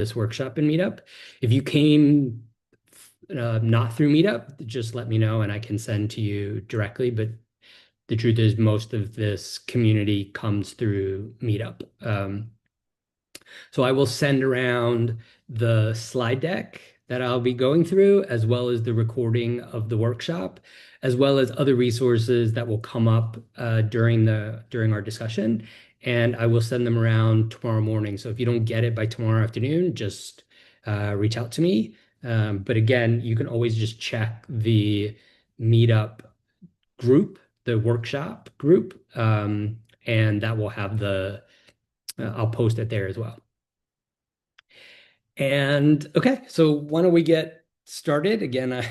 this workshop and meetup. If you came not through meetup, just let me know and I can send to you directly. But the truth is, most of this community comes through meetup. So I will send around the slide deck that I'll be going through, as well as the recording of the workshop, as well as other resources that will come up during our discussion. And I will send them around tomorrow morning. So if you don't get it by tomorrow afternoon, just reach out to me. But again, you can always just check the meetup group, the workshop group, and that will have I'll post it there as well. And okay, so why don't we get started? Again, I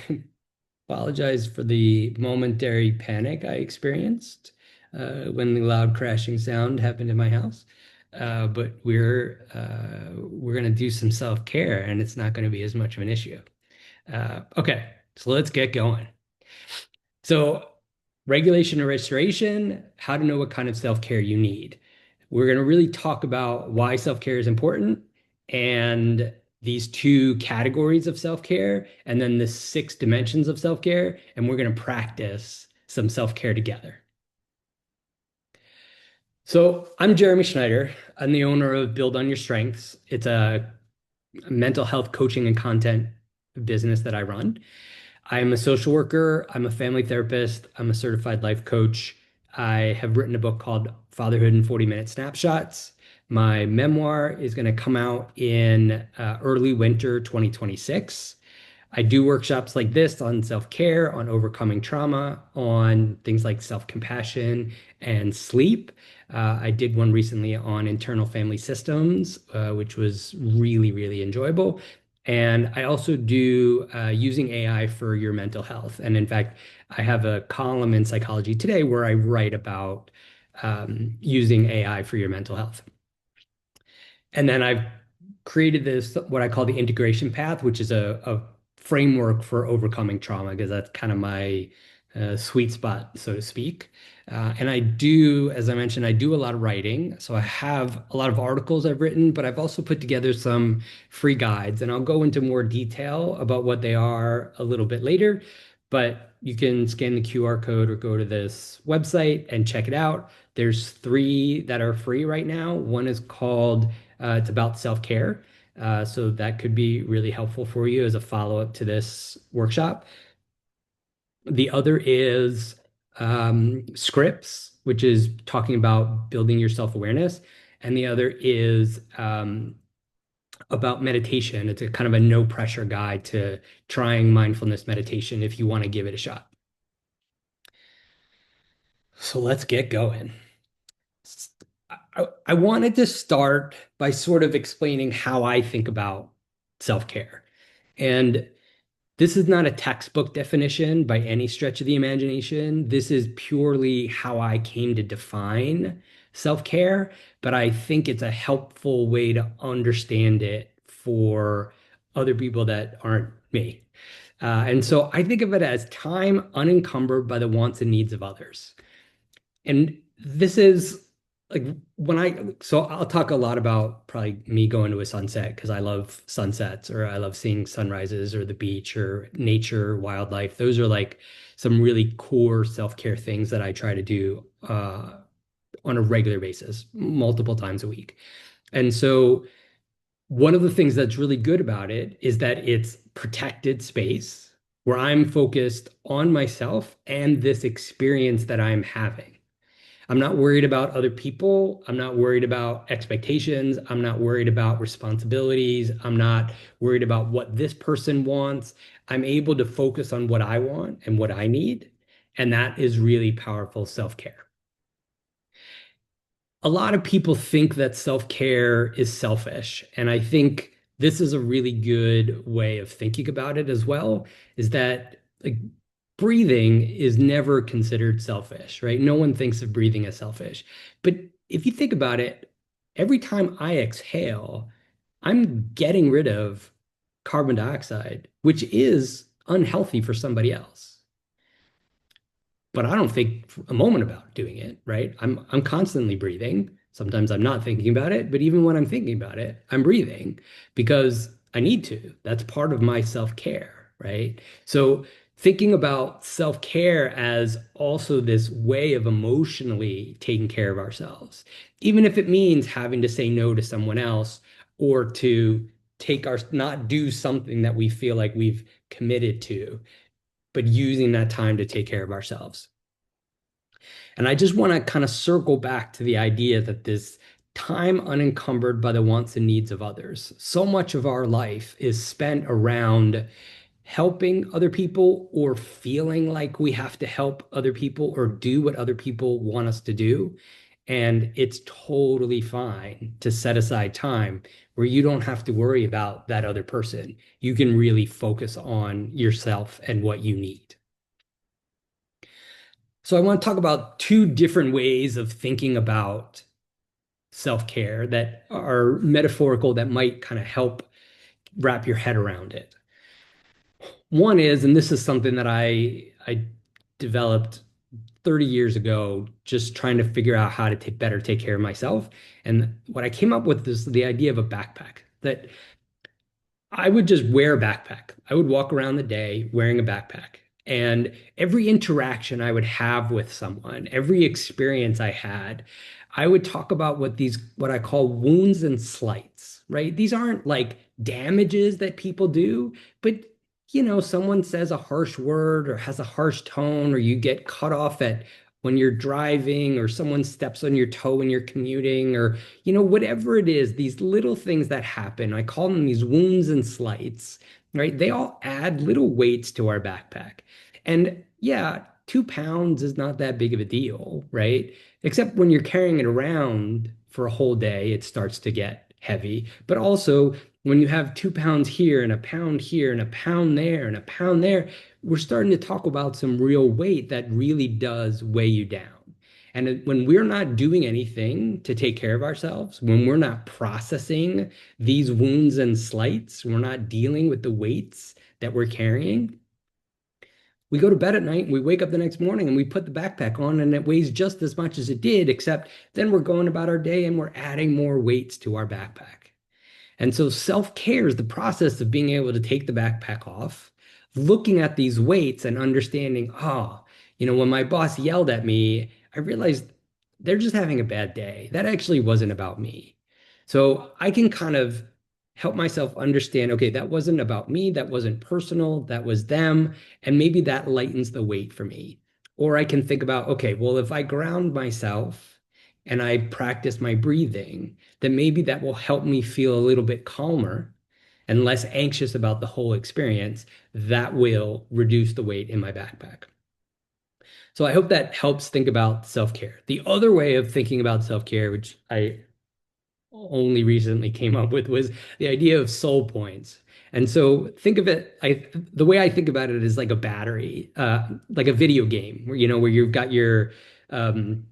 apologize for the momentary panic I experienced when the loud crashing sound happened in my house. But we're gonna do some self-care, and it's not gonna be as much of an issue. Okay, so let's get going. So, regulation and restoration, how to know what kind of self-care you need. We're going to really talk about why self-care is important and these two categories of self-care, and then the six dimensions of self-care, and we're going to practice some self-care together. So, I'm Jeremy Schneider. I'm the owner of Build on Your Strengths. It's a mental health coaching and content business that I run. I'm a social worker. I'm a family therapist. I'm a certified life coach. I have written a book called Fatherhood in 40-Minute Snapshots. My memoir is going to come out in early winter 2026. I do workshops like this on self-care, on overcoming trauma, on things like self-compassion and sleep. I did one recently on internal family systems, which was really, really enjoyable. And I also do using AI for your mental health. And in fact, I have a column in Psychology Today where I write about using AI for your mental health. And then I've created this, what I call the integration path, which is a framework for overcoming trauma, because that's kind of my sweet spot, so to speak. And I do, as I mentioned, I do a lot of writing. So I have a lot of articles I've written, but I've also put together some free guides, and I'll go into more detail about what they are a little bit later. But you can scan the QR code or go to this website and check it out. There's three that are free right now. One is called it's about self-care. So that could be really helpful for you as a follow-up to this workshop. The other is scripts, which is talking about building your self-awareness. And the other is about meditation. It's a kind of a no pressure guide to trying mindfulness meditation if you want to give it a shot. So let's get going. I wanted to start by sort of explaining how I think about self-care. And this is not a textbook definition by any stretch of the imagination. This is purely how I came to define self-care, but I think it's a helpful way to understand it for other people that aren't me. And so I think of it as time unencumbered by the wants and needs of others. And this is like so I'll talk a lot about probably me going to a sunset because I love sunsets or I love seeing sunrises or the beach or nature, wildlife. Those are like some really core self-care things that I try to do on a regular basis, multiple times a week. And so one of the things that's really good about it is that it's protected space where I'm focused on myself and this experience that I'm having. I'm not worried about other people. I'm not worried about expectations. I'm not worried about responsibilities. I'm not worried about what this person wants. I'm able to focus on what I want and what I need. And that is really powerful self-care. A lot of people think that self-care is selfish. And I think this is a really good way of thinking about it as well, is that like breathing is never considered selfish, right? No one thinks of breathing as selfish. But if you think about it, every time I exhale, I'm getting rid of carbon dioxide, which is unhealthy for somebody else. But I don't think a moment about doing it, right? I'm constantly breathing. Sometimes I'm not thinking about it, but even when I'm thinking about it, I'm breathing because I need to. That's part of my self-care, right? So thinking about self-care as also this way of emotionally taking care of ourselves, even if it means having to say no to someone else or to take our not do something that we feel like we've committed to, but using that time to take care of ourselves. And I just want to kind of circle back to the idea that this time unencumbered by the wants and needs of others. So much of our life is spent around helping other people or feeling like we have to help other people or do what other people want us to do. And it's totally fine to set aside time where you don't have to worry about that other person. You can really focus on yourself and what you need. So I want to talk about two different ways of thinking about self-care that are metaphorical that might kind of help wrap your head around it. One is, and this is something that I developed 30 years ago, just trying to figure out how to better take care of myself. And what I came up with is the idea of a backpack that I would just wear a backpack. I would walk around the day wearing a backpack. And every interaction I would have with someone, every experience I had, I would talk about what I call wounds and slights, right? These aren't like damages that people do, but someone says a harsh word or has a harsh tone, or you get cut off at when you're driving, or someone steps on your toe when you're commuting, or whatever it is, these little things that happen, I call them these wounds and slights, right? They all add little weights to our backpack. And yeah, 2 pounds is not that big of a deal, right? Except when you're carrying it around for a whole day, it starts to get heavy. But also, when you have 2 pounds here and a pound here and a pound there and a pound there, we're starting to talk about some real weight that really does weigh you down. And when we're not doing anything to take care of ourselves, when we're not processing these wounds and slights, we're not dealing with the weights that we're carrying, we go to bed at night and we wake up the next morning and we put the backpack on and it weighs just as much as it did, except then we're going about our day and we're adding more weights to our backpack. And so self-care is the process of being able to take the backpack off, looking at these weights and understanding, oh, when my boss yelled at me, I realized they're just having a bad day. That actually wasn't about me. So I can kind of help myself understand, okay, that wasn't about me. That wasn't personal. That was them. And maybe that lightens the weight for me. Or I can think about, okay, well, if I ground myself and I practice my breathing, then maybe that will help me feel a little bit calmer and less anxious about the whole experience. That will reduce the weight in my backpack. So I hope that helps think about self-care. The other way of thinking about self-care, which I only recently came up with, was the idea of soul points. And so think of it, the way I think about it is like a battery, like a video game where you've got um,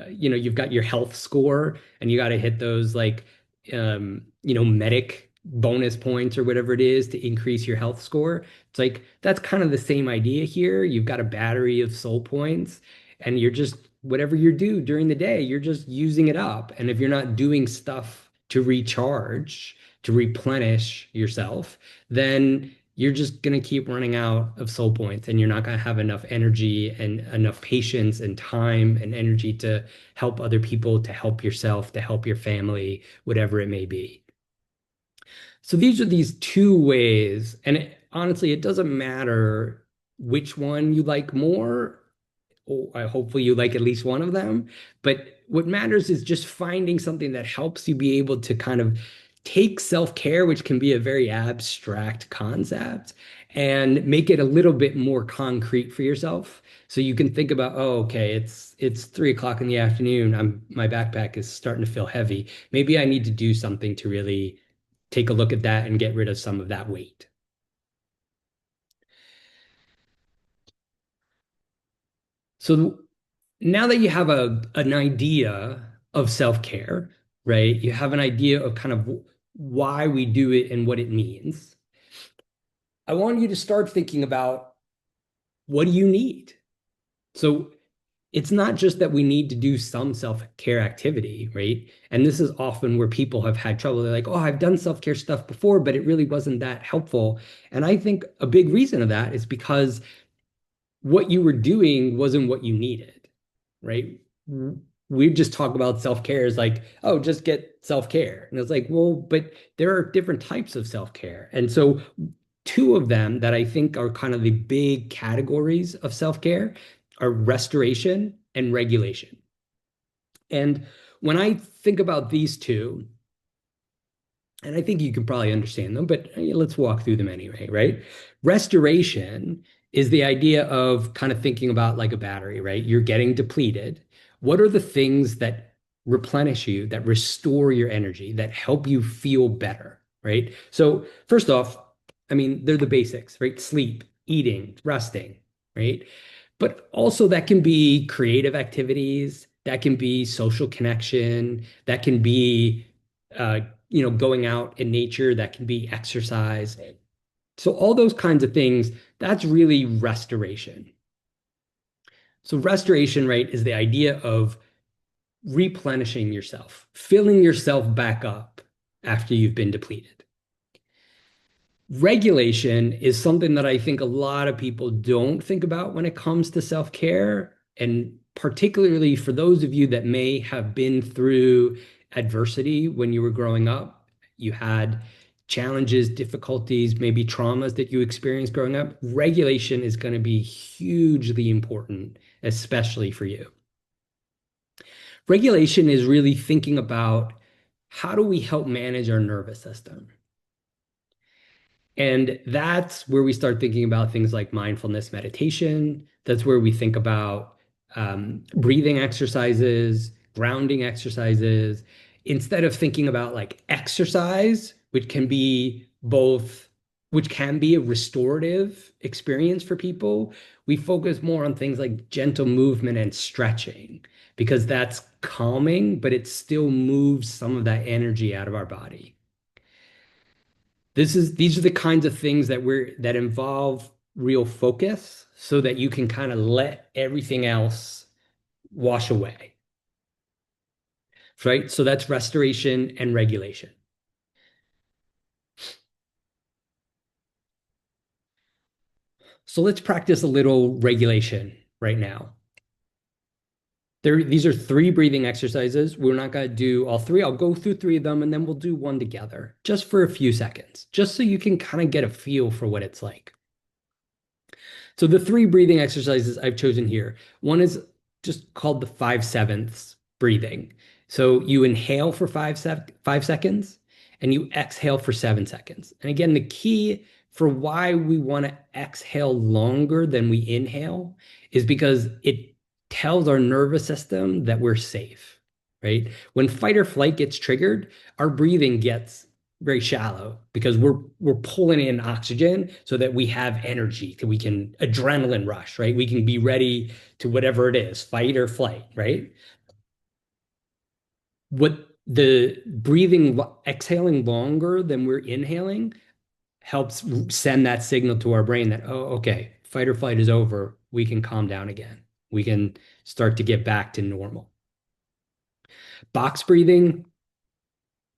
you've got your health score and you got to hit those like, medic bonus points or whatever it is to increase your health score. It's like that's kind of the same idea here. You've got a battery of soul points and you're just, whatever you do during the day, you're just using it up. And if you're not doing stuff to recharge, to replenish yourself, then you're just going to keep running out of soul points and you're not going to have enough energy and enough patience and time and energy to help other people, to help yourself, to help your family, whatever it may be. So these are these two ways. And honestly, it doesn't matter which one you like more. Hopefully you like at least one of them. But what matters is just finding something that helps you be able to kind of take self-care, which can be a very abstract concept, and make it a little bit more concrete for yourself. So you can think about, oh, okay, it's 3 o'clock in the afternoon. My backpack is starting to feel heavy. Maybe I need to do something to really take a look at that and get rid of some of that weight. So now that you have an idea of self-care, right? You have an idea of kind of why we do it and what it means. I want you to start thinking about, what do you need? So it's not just that we need to do some self-care activity, right? And this is often where people have had trouble. They're like, oh, I've done self-care stuff before, but it really wasn't that helpful. And I think a big reason of that is because what you were doing wasn't what you needed, right? We just talk about self-care as like, oh, just get self-care. And it's like, well, but there are different types of self-care. And so two of them that I think are kind of the big categories of self-care are restoration and regulation. And when I think about these two, and I think you can probably understand them, but let's walk through them anyway, right? Restoration is the idea of kind of thinking about like a battery, right? You're getting depleted. What are the things that replenish you, that restore your energy, that help you feel better, right? So, first off, I mean, they're the basics, right? Sleep, eating, resting, right? But also, that can be creative activities, that can be social connection, that can be uh, going out in nature, that can be exercise. So all those kinds of things, that's really restoration. So restoration, right, is the idea of replenishing yourself, filling yourself back up after you've been depleted. Regulation is something that I think a lot of people don't think about when it comes to self-care. And particularly for those of you that may have been through adversity when you were growing up, you had challenges, difficulties, maybe traumas that you experienced growing up. Regulation is going to be hugely important, especially for you. Regulation is really thinking about how do we help manage our nervous system? And that's where we start thinking about things like mindfulness meditation. That's where we think about breathing exercises, grounding exercises, instead of thinking about like exercise, which can be a restorative experience for people. We focus more on things like gentle movement and stretching because that's calming, but it still moves some of that energy out of our body. These are the kinds of things that involve real focus so that you can kind of let everything else wash away, right? So that's restoration and regulation. So let's practice a little regulation right now. These are three breathing exercises. We're not going to do all three. I'll go through three of them and then we'll do one together just for a few seconds, just so you can kind of get a feel for what it's like. So the three breathing exercises I've chosen here, one is just called the 5/7 breathing. So you inhale for 5 seconds and you exhale for 7 seconds. And again, the key for why we want to exhale longer than we inhale is because it tells our nervous system that we're safe, right? When fight or flight gets triggered, our breathing gets very shallow because we're pulling in oxygen so that we have energy, we can adrenaline rush, right? We can be ready to whatever it is, fight or flight, right? What the breathing, exhaling longer than we're inhaling helps send that signal to our brain that, oh, okay, fight or flight is over. We can calm down again. We can start to get back to normal. Box breathing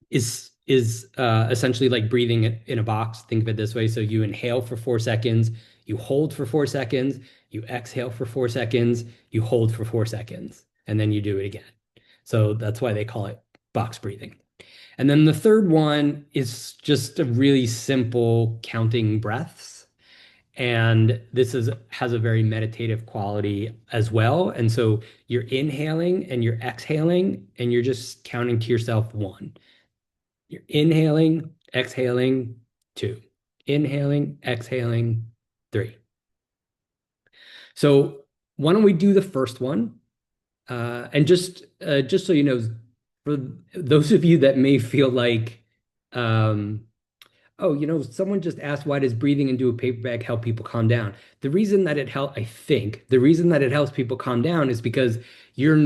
is essentially like breathing in a box. Think of it this way. So you inhale for 4 seconds, you hold for 4 seconds, you exhale for 4 seconds, you hold for 4 seconds, and then you do it again. So that's why they call it box breathing. And then the third one is just a really simple counting breaths. And this has a very meditative quality as well. And so you're inhaling and you're exhaling, and you're just counting to yourself one. You're inhaling, exhaling, two. Inhaling, exhaling, three. So why don't we do the first one? And just so you know, for those of you that may feel like, um, oh, someone just asked, why does breathing into a paper bag help people calm down? I think the reason that it helps people calm down is because you're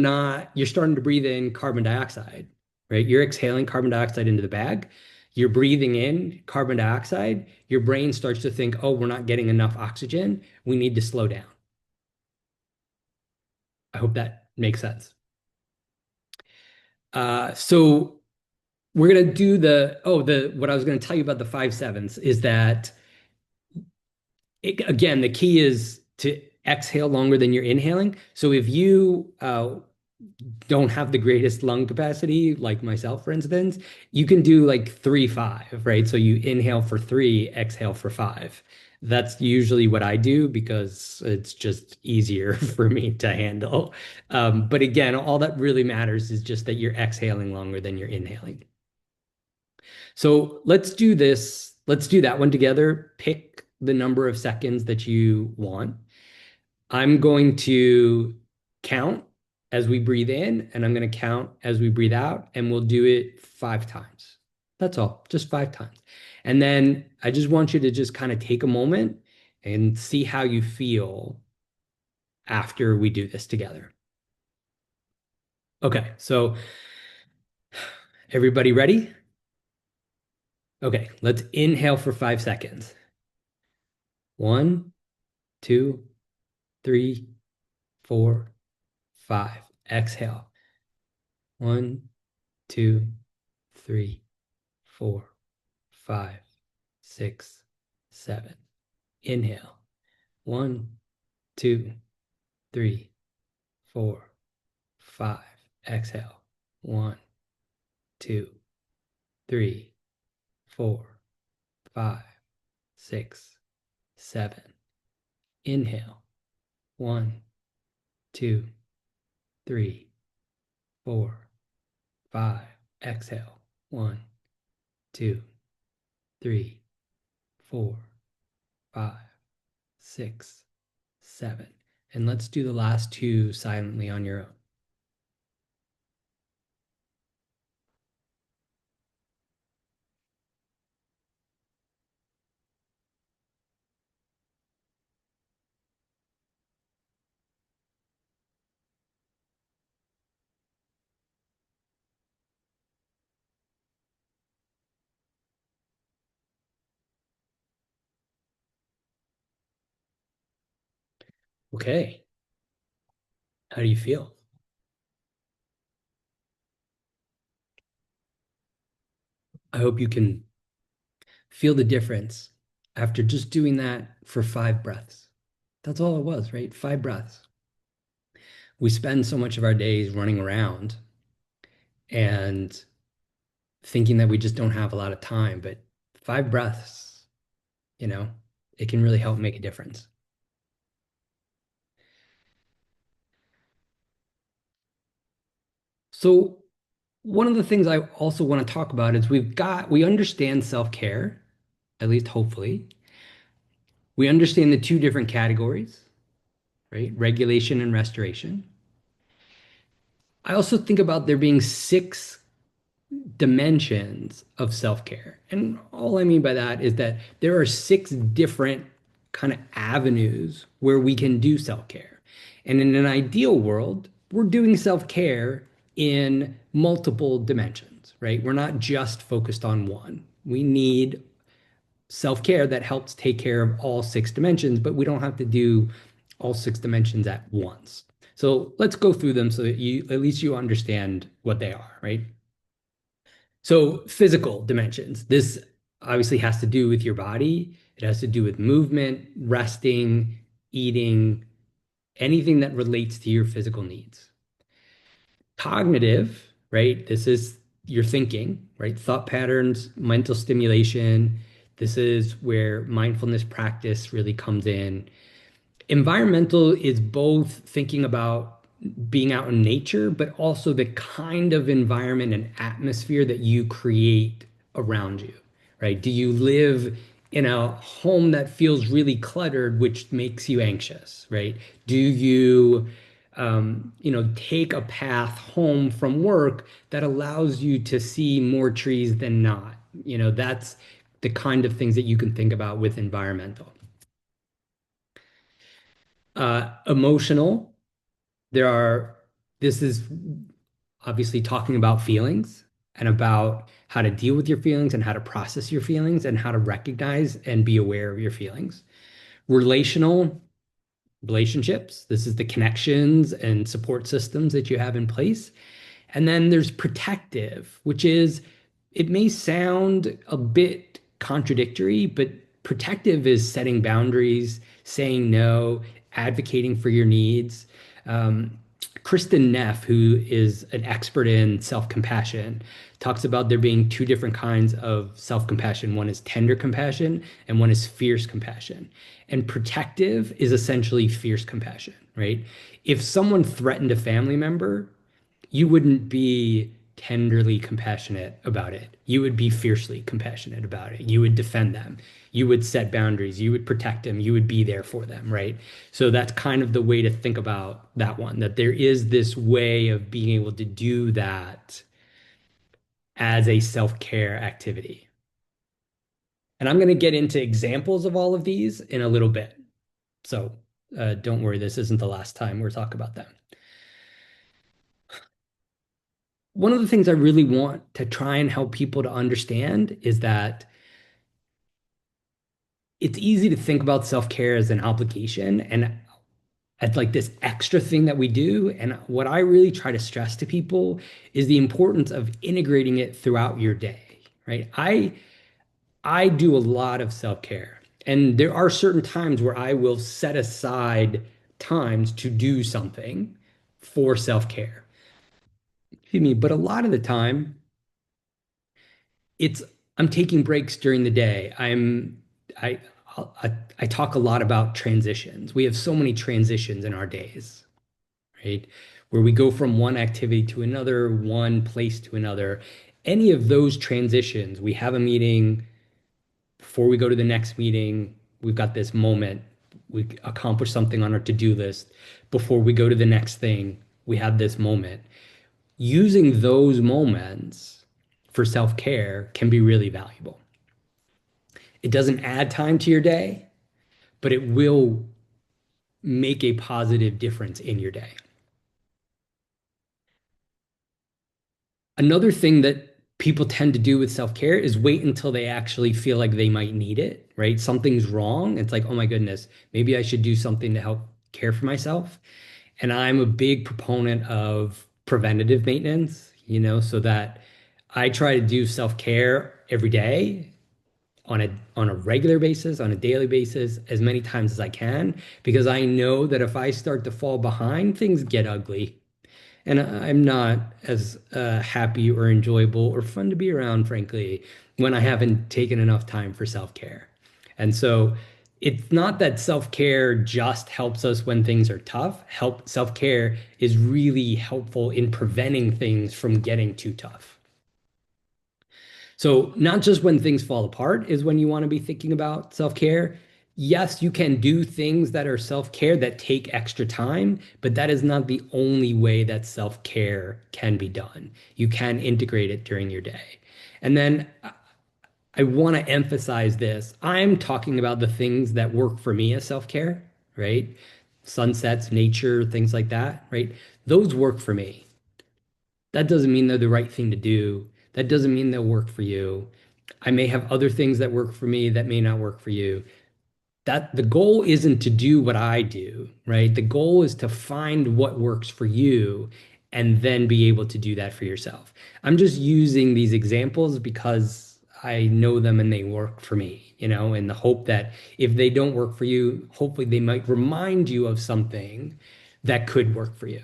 starting to breathe in carbon dioxide, right? You're exhaling carbon dioxide into the bag. You're breathing in carbon dioxide. Your brain starts to think, oh, we're not getting enough oxygen. We need to slow down. I hope that makes sense. So we're gonna do the what I was gonna tell you about the 5/7s is that again, the key is to exhale longer than you're inhaling. So if you don't have the greatest lung capacity, like myself, for instance, you can do like 3/5, right? So you inhale for three, exhale for five. That's usually what I do because it's just easier for me to handle. But again, all that really matters is just that you're exhaling longer than you're inhaling. So let's do this. Let's do that one together. Pick the number of seconds that you want. I'm going to count as we breathe in, and I'm going to count as we breathe out, and we'll do it 5 times. That's all, just 5 times. And then I just want you to just kind of take a moment and see how you feel after we do this together. Okay, so everybody ready? Okay, let's inhale for 5 seconds. 1, 2, 3, 4, 5. Exhale. 1, 2, 3, 4, 5, 6, 7. Inhale. 1, 2, 3, 4, 5. Exhale. 1, 2, 3, 4, 5, 6, 7. Inhale. 1, 2, 3, 4, 5. Exhale. 1, 2, 3, 4, 5, 6, 7. And let's do the last two silently on your own. Okay. How do you feel? I hope you can feel the difference after just doing that for 5 breaths. That's all it was, right? 5 breaths. We spend so much of our days running around and thinking that we just don't have a lot of time, but 5 breaths, you know, it can really help make a difference. So, one of the things I also want to talk about is we understand self-care, at least hopefully. We understand the two different categories, right? Regulation and restoration. I also think about there being 6 dimensions of self-care. And all I mean by that is that there are 6 different kind of avenues where we can do self-care. And in an ideal world, we're doing self-care in multiple dimensions, right? We're not just focused on one. We need self-care that helps take care of all 6 dimensions, but we don't have to do all 6 dimensions at once. So let's go through them so that you at least you understand what they are, right? So physical dimensions. This obviously has to do with your body. It has to do with movement, resting, eating, anything that relates to your physical needs. Cognitive, right? This is your thinking, right? Thought patterns, mental stimulation. This is where mindfulness practice really comes in. Environmental is both thinking about being out in nature, but also the kind of environment and atmosphere that you create around you, right? Do you live in a home that feels really cluttered, which makes you anxious, right? Do you, take a path home from work that allows you to see more trees than not? That's the kind of things that you can think about with environmental. Emotional, there are, this is obviously talking about feelings and about how to deal with your feelings and how to process your feelings and how to recognize and be aware of your feelings. Relational, relationships. This is the connections and support systems that you have in place. And then there's protective, which is, it may sound a bit contradictory, but protective is setting boundaries, saying no, advocating for your needs. Um, Kristen Neff, who is an expert in self-compassion, talks about there being two different kinds of self-compassion. One is tender compassion and one is fierce compassion. And protective is essentially fierce compassion, right? If someone threatened a family member, you wouldn't be tenderly compassionate about it. You would be fiercely compassionate about it. You would defend them. You would set boundaries. You would protect them. You would be there for them, right? So that's kind of the way to think about that one, that there is this way of being able to do that as a self-care activity. And I'm going to get into examples of all of these in a little bit. So don't worry, this isn't the last time we're talking about them. One of the things I really want to try and help people to understand is that it's easy to think about self-care as an obligation and as like this extra thing that we do. And what I really try to stress to people is the importance of integrating it throughout your day, right? I do a lot of self-care, and there are certain times where I will set aside times to do something for self-care. Excuse me, but a lot of the time it's I'm taking breaks during the day. I, I talk a lot about transitions. We have so many transitions in our days, right? Where we go from one activity to another, one place to another. Any of those transitions, we have a meeting before we go to the next meeting, we've got this moment. We accomplish something on our to-do list. Before we go to the next thing, we have this moment. Using those moments for self-care can be really valuable. It doesn't add time to your day, but it will make a positive difference in your day. Another thing that people tend to do with self-care is wait until they actually feel like they might need it, right? Something's wrong. It's like, oh my goodness, maybe I should do something to help care for myself. And I'm a big proponent of preventative maintenance, so that I try to do self-care every day on a regular basis, on a daily basis, as many times as I can, because I know that if I start to fall behind, things get ugly. And I'm not as happy or enjoyable or fun to be around, frankly, when I haven't taken enough time for self-care. And so it's not that self-care just helps us when things are tough. Self-care is really helpful in preventing things from getting too tough. So, not just when things fall apart is when you want to be thinking about self-care. Yes, you can do things that are self-care that take extra time, but that is not the only way that self-care can be done. You can integrate it during your day. And then I want to emphasize this. I'm talking about the things that work for me as self-care, right? Sunsets, nature, things like that, right? Those work for me. That doesn't mean they're the right thing to do. That doesn't mean they'll work for you. I may have other things that work for me that may not work for you. That the goal isn't to do what I do, right? The goal is to find what works for you and then be able to do that for yourself. I'm just using these examples because I know them and they work for me, in the hope that if they don't work for you, hopefully they might remind you of something that could work for you.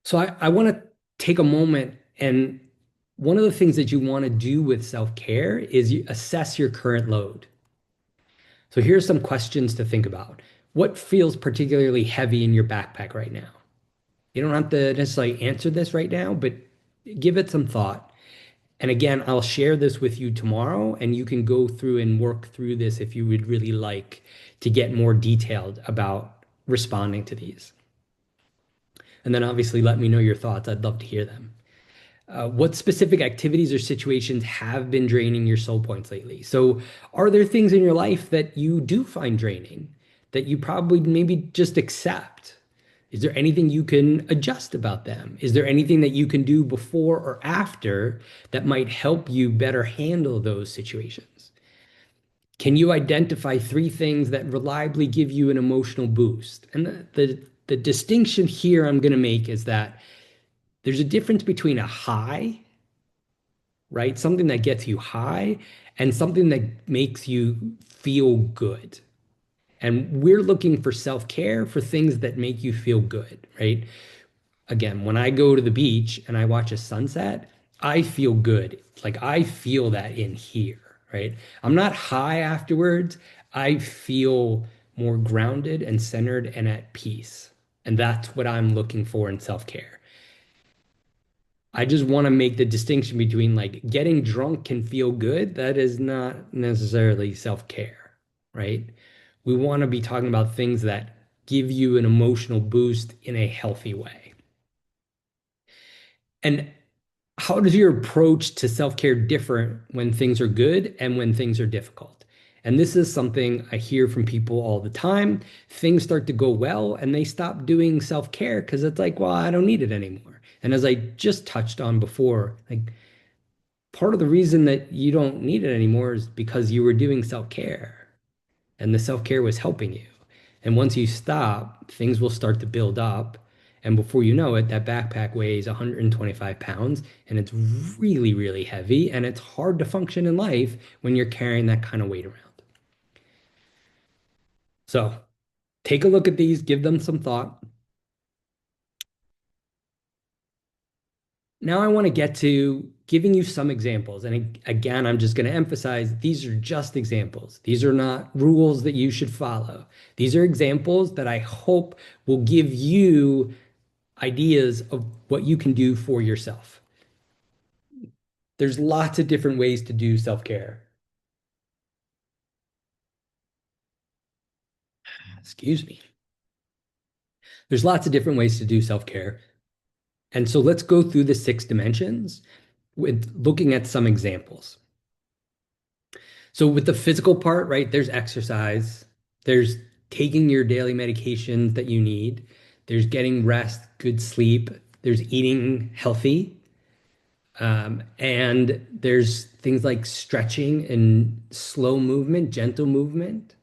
So I want to take a moment, and one of the things that you want to do with self-care is you assess your current load. So here's some questions to think about. What feels particularly heavy in your backpack right now? You don't have to necessarily answer this right now, but give it some thought. And again, I'll share this with you tomorrow, and you can go through and work through this if you would really like to get more detailed about responding to these. And then obviously let me know your thoughts. I'd love to hear them. What specific activities or situations have been draining your soul points lately? So, are there things in your life that you do find draining that you probably maybe just accept? Is there anything you can adjust about them? Is there anything that you can do before or after that might help you better handle those situations? Can you identify three things that reliably give you an emotional boost? And the distinction here I'm going to make is that there's a difference between a high, right? Something that gets you high and something that makes you feel good. And we're looking for self-care for things that make you feel good, right? Again, when I go to the beach and I watch a sunset, I feel good. Like I feel that in here, right? I'm not high afterwards. I feel more grounded and centered and at peace. And that's what I'm looking for in self-care. I just want to make the distinction between like getting drunk can feel good. That is not necessarily self-care, right? We want to be talking about things that give you an emotional boost in a healthy way. And how does your approach to self-care differ when things are good and when things are difficult? And this is something I hear from people all the time. Things start to go well and they stop doing self-care because it's like, well, I don't need it anymore. And as I just touched on before, like part of the reason that you don't need it anymore is because you were doing self-care and the self-care was helping you. And once you stop, things will start to build up. And before you know it, that backpack weighs 125 pounds and it's really, really heavy. And it's hard to function in life when you're carrying that kind of weight around. So take a look at these, give them some thought. Now I want to get to giving you some examples. And again, I'm just going to emphasize these are just examples. These are not rules that you should follow. These are examples that I hope will give you ideas of what you can do for yourself. There's lots of different ways to do self-care. Excuse me. There's lots of different ways to do self-care. And so let's go through the 6 dimensions with looking at some examples. So with the physical part, right, there's exercise, there's taking your daily medications that you need, there's getting rest, good sleep, there's eating healthy, and there's things like stretching and slow movement, gentle movement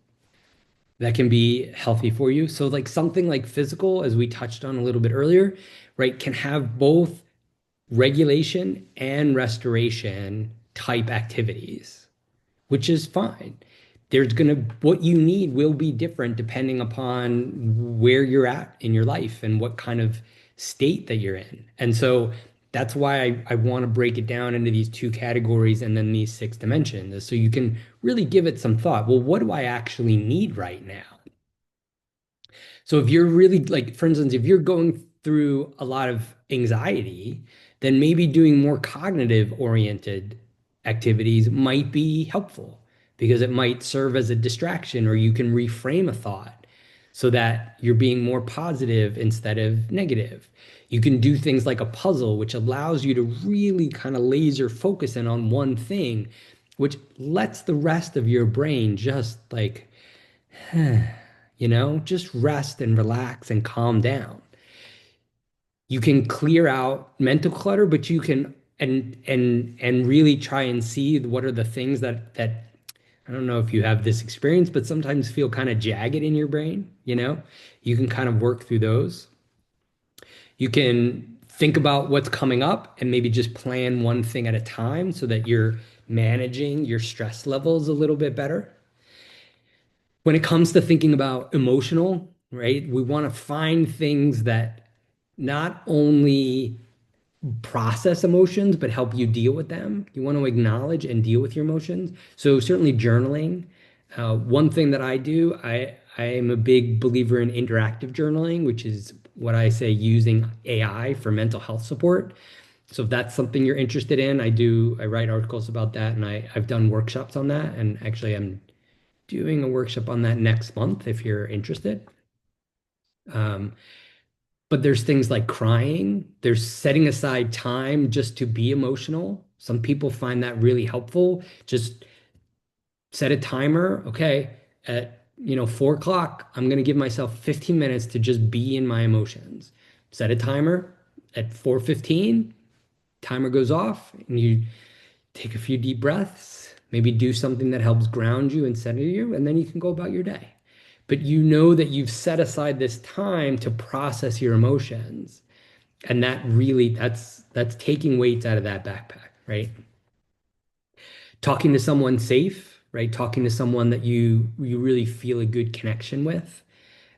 that can be healthy for you. So like something like physical, as we touched on a little bit earlier, right, can have both regulation and restoration type activities, which is fine. There's gonna, what you need will be different depending upon where you're at in your life and what kind of state that you're in. And so that's why I want to break it down into these 2 categories and then these 6 dimensions, so you can really give it some thought. Well, what do I actually need right now? So if you're really like, for instance, if you're going through a lot of anxiety, then maybe doing more cognitive oriented activities might be helpful because it might serve as a distraction or you can reframe a thought so that you're being more positive instead of negative. You can do things like a puzzle, which allows you to really kind of laser focus in on one thing, which lets the rest of your brain just like just rest and relax and calm down. You can clear out mental clutter, but you can and really try and see what are the things that I don't know if you have this experience, but sometimes feel kind of jagged in your brain, You can kind of work through those. You can think about what's coming up and maybe just plan one thing at a time so that you're managing your stress levels a little bit better. When it comes to thinking about emotional, right, we want to find things that not only process emotions, but help you deal with them. You want to acknowledge and deal with your emotions. So certainly journaling. One thing that I do, I am a big believer in interactive journaling, which is what I say using AI for mental health support. So if that's something you're interested in, I write articles about that and I've done workshops on that. And actually I'm doing a workshop on that next month if you're interested. Um, but there's things like crying, there's setting aside time just to be emotional. Some people find that really helpful. Just set a timer. Okay, at 4 o'clock, I'm going to give myself 15 minutes to just be in my emotions. Set a timer at 4:15, timer goes off, and you take a few deep breaths, maybe do something that helps ground you and center you, and then you can go about your day. But you know that you've set aside this time to process your emotions. And that's taking weights out of that backpack, right? Talking to someone safe, right? Talking to someone that you really feel a good connection with,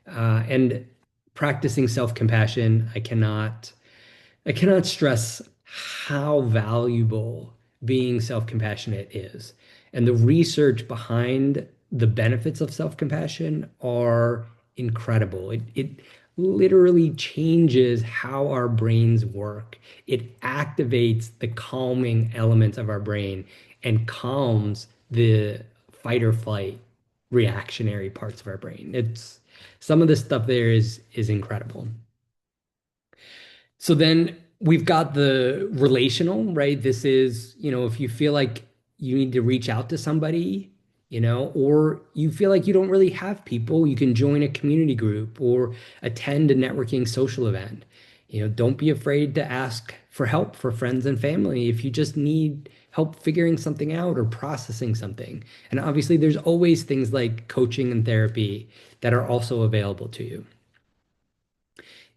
and practicing self-compassion. I cannot stress how valuable being self-compassionate is. And the research behind the benefits of self-compassion are incredible. It literally changes how our brains work. It activates the calming elements of our brain and calms the fight or flight reactionary parts of our brain. It's some of the stuff there is incredible. So then we've got the relational, right? This is, if you feel like you need to reach out to somebody, or you feel like you don't really have people, you can join a community group or attend a networking social event. Don't be afraid to ask for help for friends and family if you just need help figuring something out or processing something. And obviously, there's always things like coaching and therapy that are also available to you.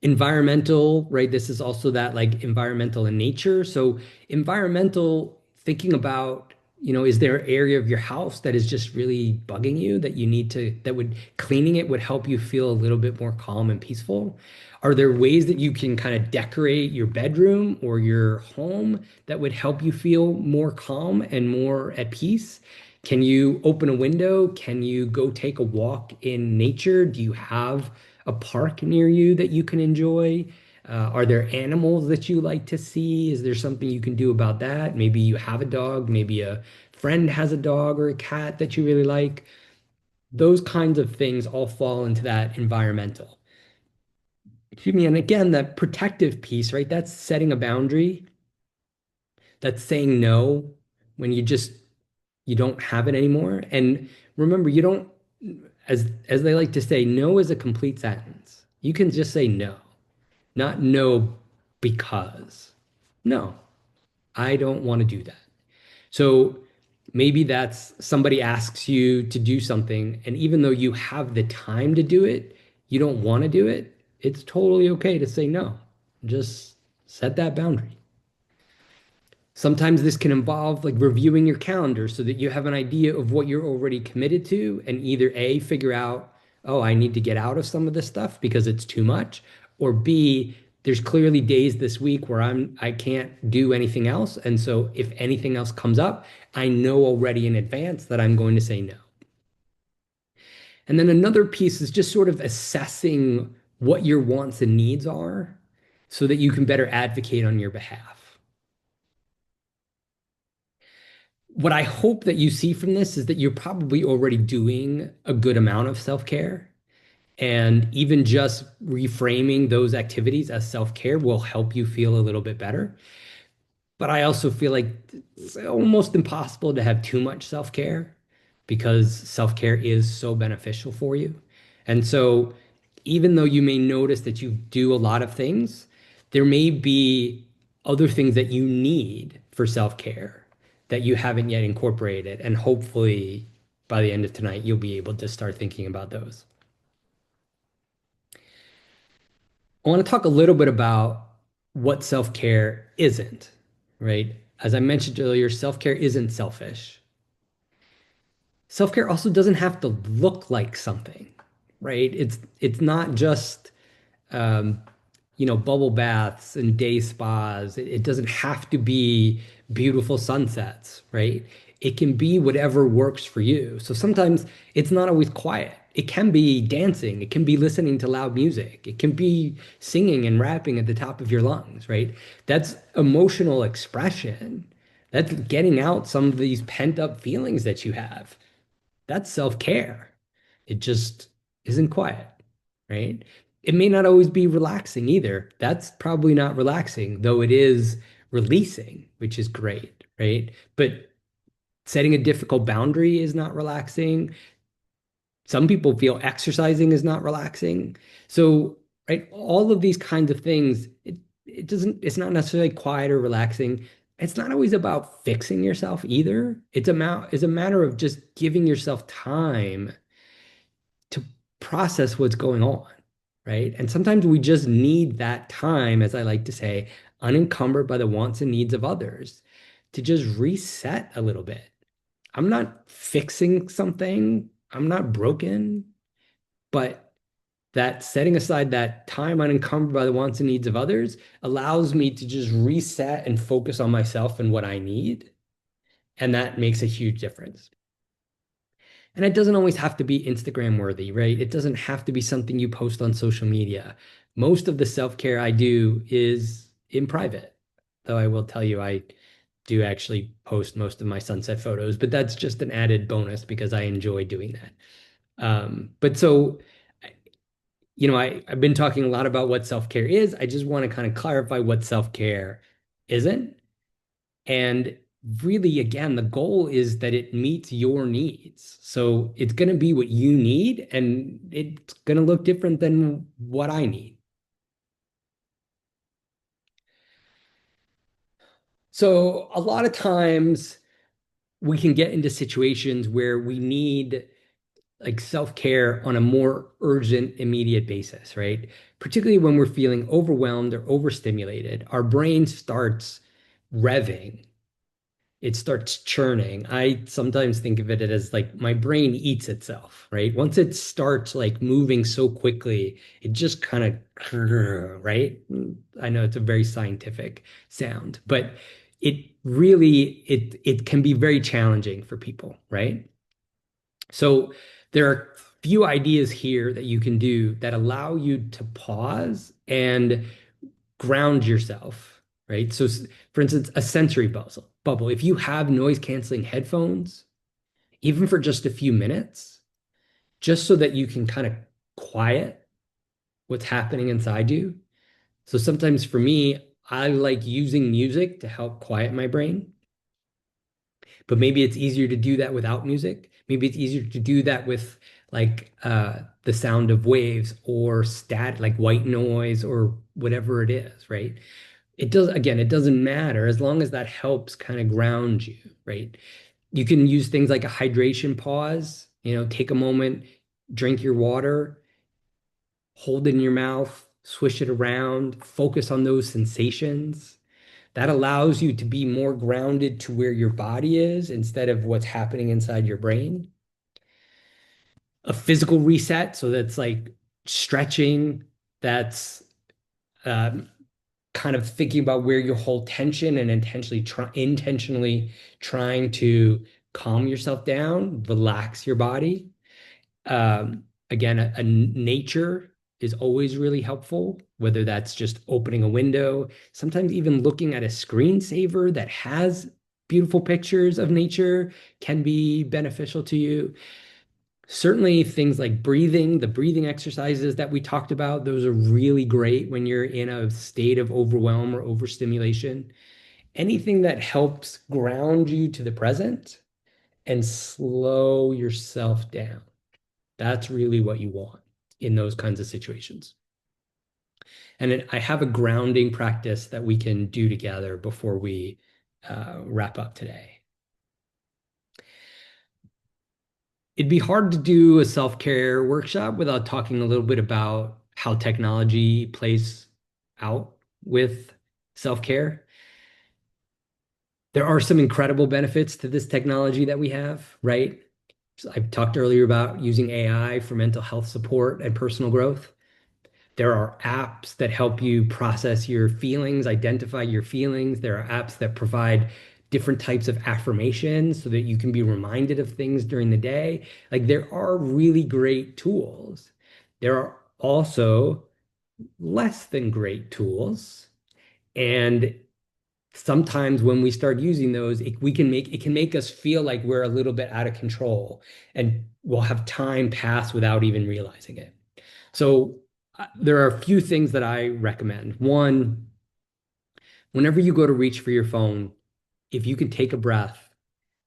Environmental, right? This is also that like environmental in nature. So environmental, thinking about, is there an area of your house that is just really bugging you that you need to, that would cleaning it would help you feel a little bit more calm and peaceful? Are there ways that you can kind of decorate your bedroom or your home that would help you feel more calm and more at peace? Can you open a window? Can you go take a walk in nature? Do you have a park near you that you can enjoy? Are there animals that you like to see? Is there something you can do about that? Maybe you have a dog, maybe a friend has a dog or a cat that you really like. Those kinds of things all fall into that environmental. Excuse me. And again, that protective piece, right? That's setting a boundary. That's saying no when you don't have it anymore. And remember, you don't, as they like to say, no is a complete sentence. You can just say no, not no because. No, I don't want to do that. So maybe that's somebody asks you to do something, and even though you have the time to do it, you don't want to do it. It's totally okay to say no. Just set that boundary. Sometimes this can involve like reviewing your calendar so that you have an idea of what you're already committed to and either A, figure out, oh, I need to get out of some of this stuff because it's too much, or B, there's clearly days this week where I can't do anything else. And so if anything else comes up, I know already in advance that I'm going to say no. And then another piece is just sort of assessing what your wants and needs are so that you can better advocate on your behalf. What I hope that you see from this is that you're probably already doing a good amount of self-care. And even just reframing those activities as self-care will help you feel a little bit better. But I also feel like it's almost impossible to have too much self-care because self-care is so beneficial for you. And so even though you may notice that you do a lot of things, there may be other things that you need for self-care that you haven't yet incorporated. And hopefully by the end of tonight, you'll be able to start thinking about those. I want to talk a little bit about what self-care isn't, right? As I mentioned earlier, self-care isn't selfish. Self-care also doesn't have to look like something, right? It's not just um, bubble baths and day spas. It doesn't have to be beautiful sunsets, right? It can be whatever works for you. So sometimes it's not always quiet. It can be dancing. It can be listening to loud music. It can be singing and rapping at the top of your lungs, right? That's emotional expression. That's getting out some of these pent-up feelings that you have. That's self-care. It just isn't quiet, right? It may not always be relaxing either. That's probably not relaxing, though it is releasing, which is great, right? But setting a difficult boundary is not relaxing. Some people feel exercising is not relaxing. So, right, all of these kinds of things, it's not necessarily quiet or relaxing. It's not always about fixing yourself either. It's a matter of just giving yourself time to process what's going on, right? And sometimes we just need that time, as I like to say, unencumbered by the wants and needs of others, to just reset a little bit. I'm not fixing something, I'm not broken, but that setting aside that time unencumbered by the wants and needs of others allows me to just reset and focus on myself and what I need. And that makes a huge difference. And it doesn't always have to be Instagram worthy, right? It doesn't have to be something you post on social media. Most of the self-care I do is in private, though I will tell you I do actually post most of my sunset photos, but that's just an added bonus because I enjoy doing that. But so, I've been talking a lot about what self-care is. I just want to kind of clarify what self-care isn't. And really, again, the goal is that it meets your needs. So it's going to be what you need, and it's going to look different than what I need. So a lot of times we can get into situations where we need like self-care on a more urgent, immediate basis, right? Particularly when we're feeling overwhelmed or overstimulated, our brain starts revving, it starts churning. I sometimes think of it as like my brain eats itself, right? Once it starts like moving so quickly, it just kind of, right? I know it's a very scientific sound, but it can be very challenging for people, right? So there are few ideas here that you can do that allow you to pause and ground yourself, right? So, for instance, a sensory bubble. If you have noise canceling headphones, even for just a few minutes, just so that you can kind of quiet what's happening inside you. So sometimes for me, I like using music to help quiet my brain, but maybe it's easier to do that without music. Maybe it's easier to do that with like the sound of waves or stat like white noise or whatever it is, right? It doesn't matter as long as that helps kind of ground you, right? You can use things like a hydration pause, take a moment, drink your water, hold it in your mouth, swish it around, focus on those sensations. That allows you to be more grounded to where your body is instead of what's happening inside your brain. A physical reset, so that's like stretching, that's um, kind of thinking about where you hold tension and intentionally trying to calm yourself down, relax your body. Again, a nature is always really helpful, whether that's just opening a window, sometimes even looking at a screensaver that has beautiful pictures of nature can be beneficial to you. Certainly, things like breathing, the breathing exercises that we talked about, those are really great when you're in a state of overwhelm or overstimulation. Anything that helps ground you to the present and slow yourself down. That's really what you want in those kinds of situations. And I have a grounding practice that we can do together before we wrap up today. It'd be hard to do a self-care workshop without talking a little bit about how technology plays out with self-care. There are some incredible benefits to this technology that we have, right? So I talked earlier about using AI for mental health support and personal growth. There are apps that help you process your feelings, identify your feelings. There are apps that provide different types of affirmations so that you can be reminded of things during the day. Like there are really great tools. There are also less than great tools. And sometimes when we start using those, it can make us feel like we're a little bit out of control and we'll have time pass without even realizing it. So there are a few things that I recommend. One, whenever you go to reach for your phone, if you can take a breath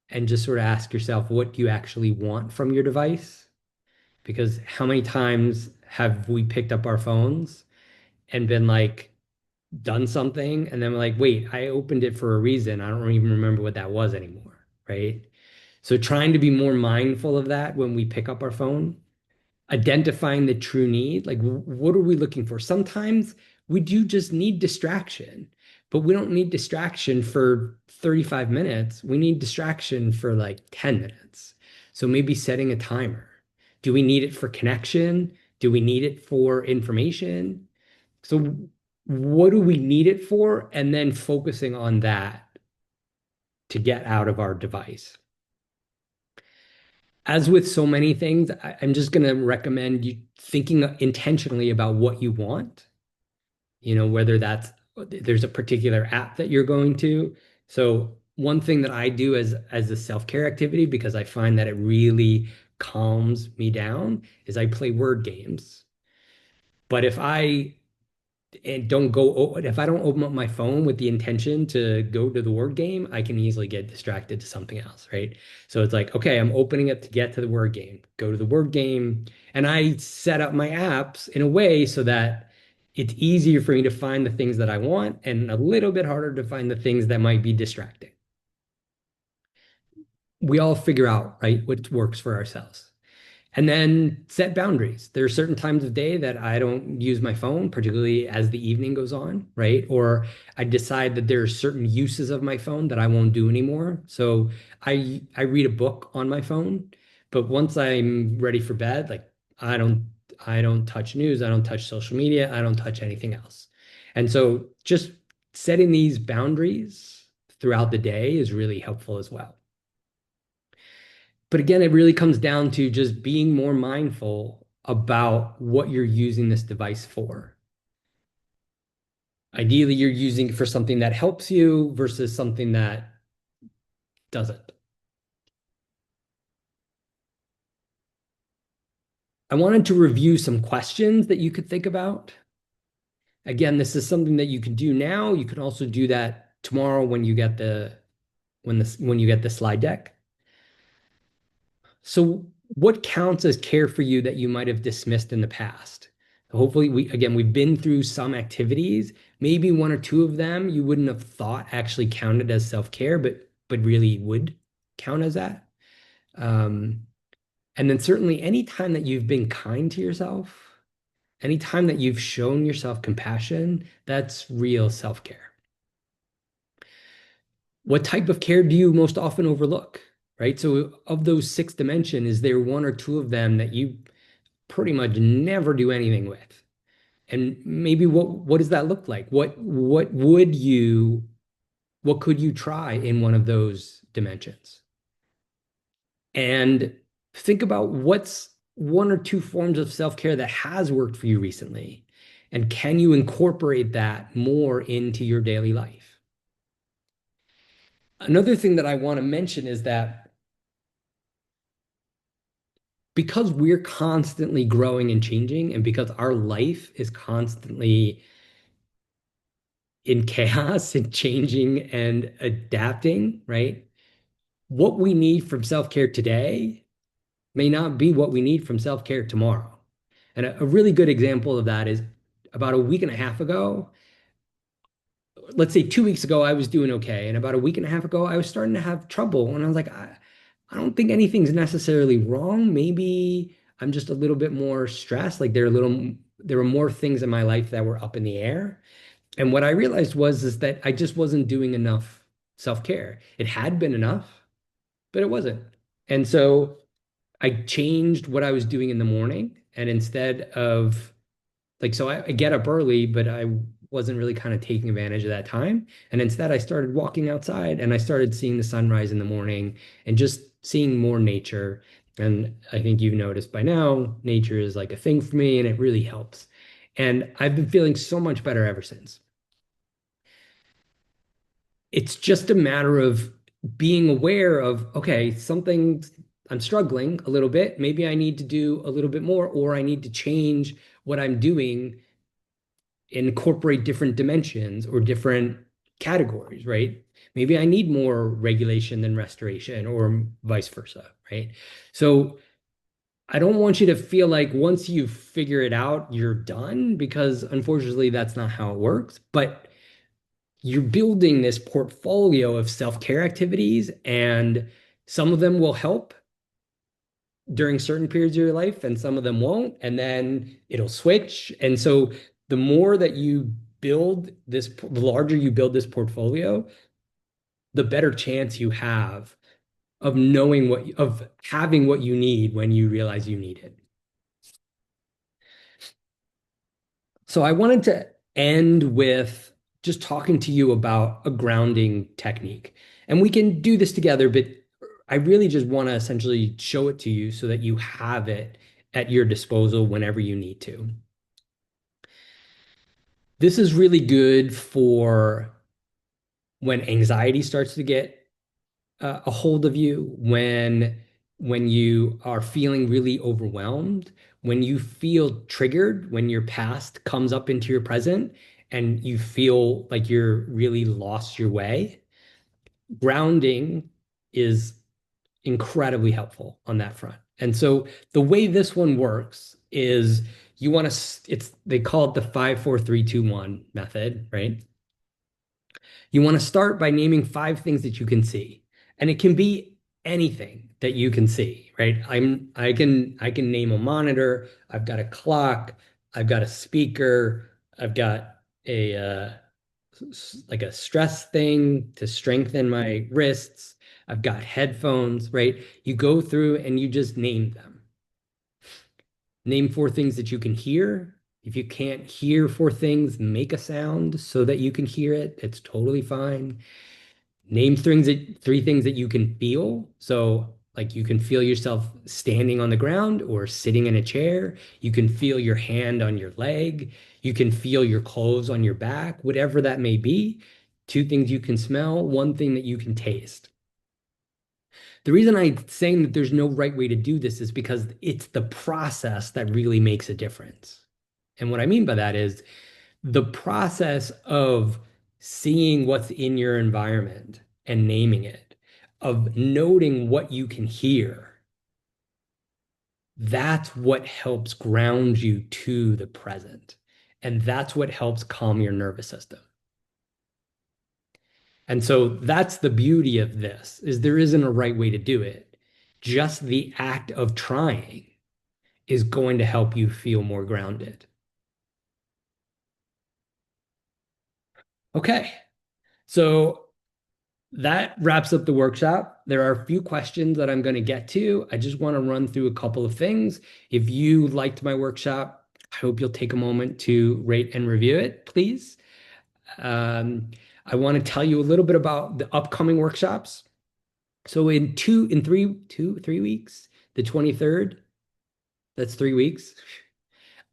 and just sort of ask yourself what you actually want from your device, because how many times have we picked up our phones and been like, done something, and then we're like, wait, I opened it for a reason. I don't even remember what that was anymore, right? So trying to be more mindful of that when we pick up our phone, identifying the true need, like what are we looking for? Sometimes we do just need distraction, but we don't need distraction for 35 minutes. We need distraction for like 10 minutes. So maybe setting a timer. Do we need it for connection? Do we need it for information? So what do we need it for? And then focusing on that to get out of our device. As with so many things, I'm just going to recommend you thinking intentionally about what you want, whether there's a particular app that you're going to. So one thing that I do as a self-care activity, because I find that it really calms me down, is I play word games. But if I don't open up my phone with the intention to go to the word game, I can easily get distracted to something else, right? So it's like, okay, I'm opening it to get to the word game, go to the word game, and I set up my apps in a way so that it's easier for me to find the things that I want and a little bit harder to find the things that might be distracting. We all figure out, right, what works for ourselves. And then set boundaries. There are certain times of day that I don't use my phone, particularly as the evening goes on, right? Or I decide that there are certain uses of my phone that I won't do anymore. So I read a book on my phone, but once I'm ready for bed, like I don't I don't touch news, I don't touch social media, I don't touch anything else. And so just setting these boundaries throughout the day is really helpful as well. But again, it really comes down to just being more mindful about what you're using this device for. Ideally, you're using it for something that helps you versus something that doesn't. I wanted to review some questions that you could think about. Again, this is something that you can do now. You can also do that tomorrow when you get when you get the slide deck. So what counts as care for you that you might have dismissed in the past? Hopefully we've been through some activities, maybe one or two of them you wouldn't have thought actually counted as self-care, but really would count as that. Um, and then certainly any time that you've been kind to yourself, any time that you've shown yourself compassion, that's real self-care. What type of care do you most often overlook? Right? So of those six dimensions, is there one or two of them that you pretty much never do anything with? And maybe what does that look like? What could you try in one of those dimensions? And think about what's one or two forms of self-care that has worked for you recently. And can you incorporate that more into your daily life? Another thing that I want to mention is that because we're constantly growing and changing, and because our life is constantly in chaos and changing and adapting, right? What we need from self-care today may not be what we need from self-care tomorrow. And a really good example of that is about a week and a half ago, let's say 2 weeks ago, I was doing okay. And about a week and a half ago, I was starting to have trouble. And I was like, I don't think anything's necessarily wrong. Maybe I'm just a little bit more stressed. Like there were more things in my life that were up in the air. And what I realized is that I just wasn't doing enough self-care. It had been enough, but it wasn't. And so I changed what I was doing in the morning. And instead of like, so I get up early, but I wasn't really kind of taking advantage of that time. And instead, I started walking outside and I started seeing the sunrise in the morning and just seeing more nature. And I think you've noticed by now, nature is like a thing for me and it really helps. And I've been feeling so much better ever since. It's just a matter of being aware of, okay, something I'm struggling a little bit. Maybe I need to do a little bit more, or I need to change what I'm doing, incorporate different dimensions or different categories, right? Maybe I need more regulation than restoration, or vice versa, right? So I don't want you to feel like once you figure it out, you're done, because unfortunately, that's not how it works. But you're building this portfolio of self-care activities, and some of them will help during certain periods of your life, and some of them won't, and then it'll switch. And so the more that you build this, the larger you build this portfolio, the better chance you have of knowing of having what you need when you realize you need it. So I wanted to end with just talking to you about a grounding technique. And we can do this together, but I really just want to essentially show it to you so that you have it at your disposal whenever you need to. This is really good for when anxiety starts to get a hold of you, when you are feeling really overwhelmed, when you feel triggered, when your past comes up into your present and you feel like you're really lost your way. Grounding is incredibly helpful on that front. And so the way this one works is you want to, it's, they call it the 5 4 3 2 1 method, right? You want to start by naming 5 things that you can see. And it can be anything that you can see, right? I can name a monitor, I've got a clock, I've got a speaker, I've got a like a stress thing to strengthen my wrists. I've got headphones, right? You go through and you just name them. Name 4 things that you can hear. If you can't hear 4 things, make a sound so that you can hear it. It's totally fine. Name 3 things that you can feel. So, like you can feel yourself standing on the ground or sitting in a chair. You can feel your hand on your leg. You can feel your clothes on your back, whatever that may be. 2 things you can smell, 1 thing that you can taste. The reason I'm saying that there's no right way to do this is because it's the process that really makes a difference. And what I mean by that is the process of seeing what's in your environment and naming it, of noting what you can hear. That's what helps ground you to the present. And that's what helps calm your nervous system. And so that's the beauty of this, is there isn't a right way to do it. Just the act of trying is going to help you feel more grounded. Okay. So that wraps up the workshop. There are a few questions that I'm going to get to. I just want to run through a couple of things. If you liked my workshop, I hope you'll take a moment to rate and review it, please. Um, I want to tell you a little bit about the upcoming workshops. So in 3 weeks, the 23rd, that's 3 weeks.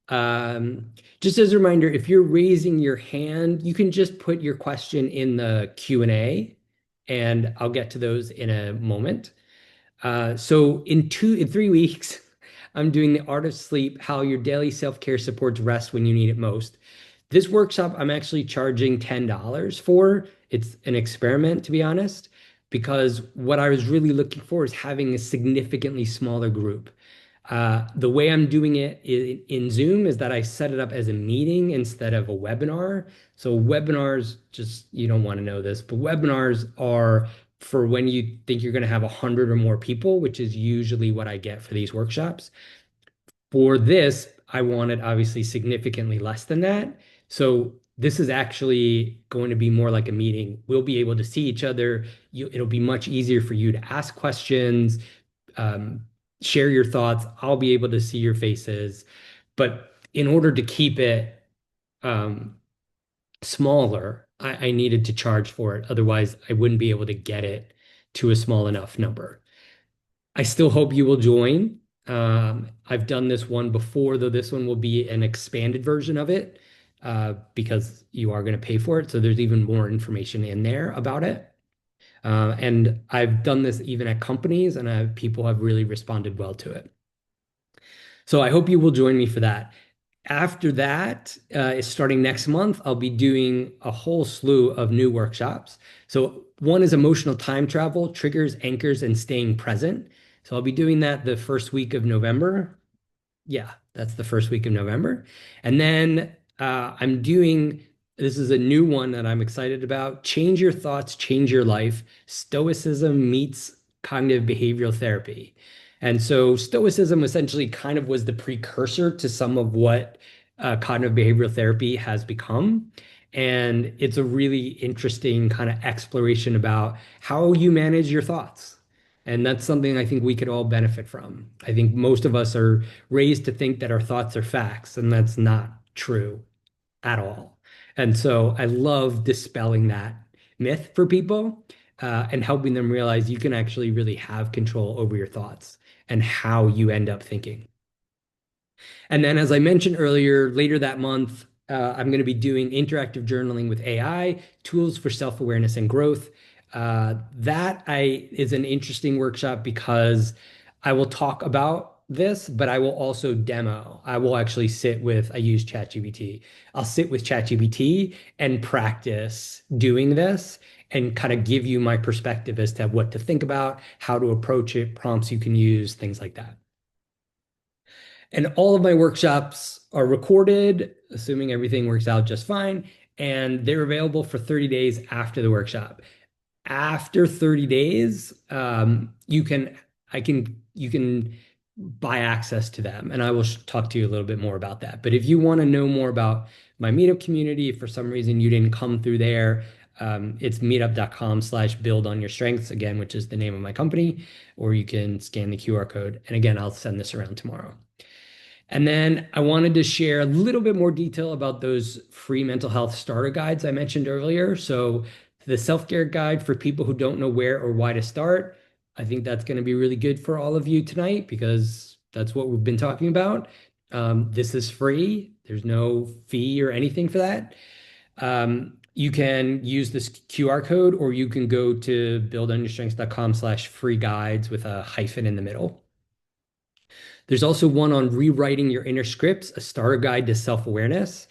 Just as a reminder, if you're raising your hand, you can just put your question in the Q&A, and I'll get to those in a moment. So in 3 weeks, I'm doing the Art of Sleep, how your daily self-care supports rest when you need it most. This workshop, I'm actually charging $10 for. It's an experiment, to be honest, because what I was really looking for is having a significantly smaller group. The way I'm doing it in Zoom is that I set it up as a meeting instead of a webinar. So webinars, just you don't want to know this, but webinars are for when you think you're going to have 100 or more people, which is usually what I get for these workshops. For this, I wanted obviously significantly less than that. So this is actually going to be more like a meeting. We'll be able to see each other. It'll be much easier for you to ask questions, um, share your thoughts. I'll be able to see your faces. But in order to keep it um, smaller, I needed to charge for it. Otherwise, I wouldn't be able to get it to a small enough number. I still hope you will join. I've done this one before, though this one will be an expanded version of it because you are going to pay for it. So there's even more information in there about it. And I've done this even at companies, and people have really responded well to it. So I hope you will join me for that. After that, starting next month, I'll be doing a whole slew of new workshops. So one is emotional time travel, triggers, anchors, and staying present. So I'll be doing that the first week of November. Yeah, that's the first week of November. And then I'm doing this is a new one that I'm excited about. Change Your Thoughts, Change Your Life. Stoicism meets cognitive behavioral therapy. And so Stoicism essentially kind of was the precursor to some of what cognitive behavioral therapy has become. And it's a really interesting kind of exploration about how you manage your thoughts. And that's something I think we could all benefit from. I think most of us are raised to think that our thoughts are facts, and that's not true at all. And so I love dispelling that myth for people and helping them realize you can actually really have control over your thoughts and how you end up thinking. And then, as I mentioned earlier, later that month, I'm going to be doing interactive journaling with AI, tools for self-awareness and growth. That is an interesting workshop because I will talk about this, but I will also demo. I will actually I use ChatGPT. I'll sit with ChatGPT and practice doing this and kind of give you my perspective as to what to think about, how to approach it, prompts you can use, things like that. And all of my workshops are recorded, assuming everything works out just fine, and they're available for 30 days after the workshop. After 30 days, you can buy access to them, and I will talk to you a little bit more about that. But if you want to know more about my meetup community, if for some reason you didn't come through there, it's meetup.com/build on your strengths, again, which is the name of my company, or you can scan the QR code. And again, I'll send this around tomorrow. And then I wanted to share a little bit more detail about those free mental health starter guides I mentioned earlier. So, the self-care guide for people who don't know where or why to start. I think that's going to be really good for all of you tonight because that's what we've been talking about. This is free, there's no fee or anything for that. You can use this QR code or you can go to buildonyourstrengths.com/free guides with a hyphen in the middle. There's also one on rewriting your inner scripts, a starter guide to self-awareness.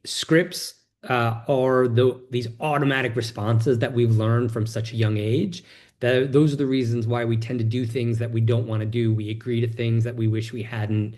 Scripts are these automatic responses that we've learned from such a young age. Those are the reasons why we tend to do things that we don't want to do. We agree to things that we wish we hadn't.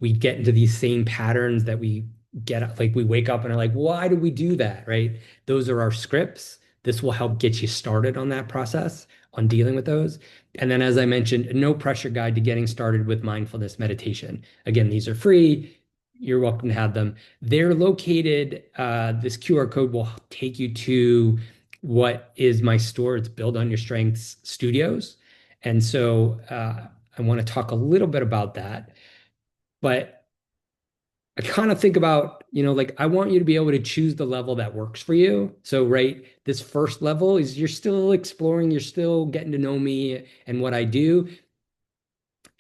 We get into these same patterns that we get, like we wake up and are like, why do we do that, right? Those are our scripts. This will help get you started on that process, on dealing with those. And then, as I mentioned, a no pressure guide to getting started with mindfulness meditation. Again, these are free. You're welcome to have them. They're located, this QR code will take you to what is my store. It's Build on Your Strengths Studios. And so I want to talk a little bit about that. But I kind of think about, like I want you to be able to choose the level that works for you. So, right, this first level is you're still exploring, you're still getting to know me and what I do.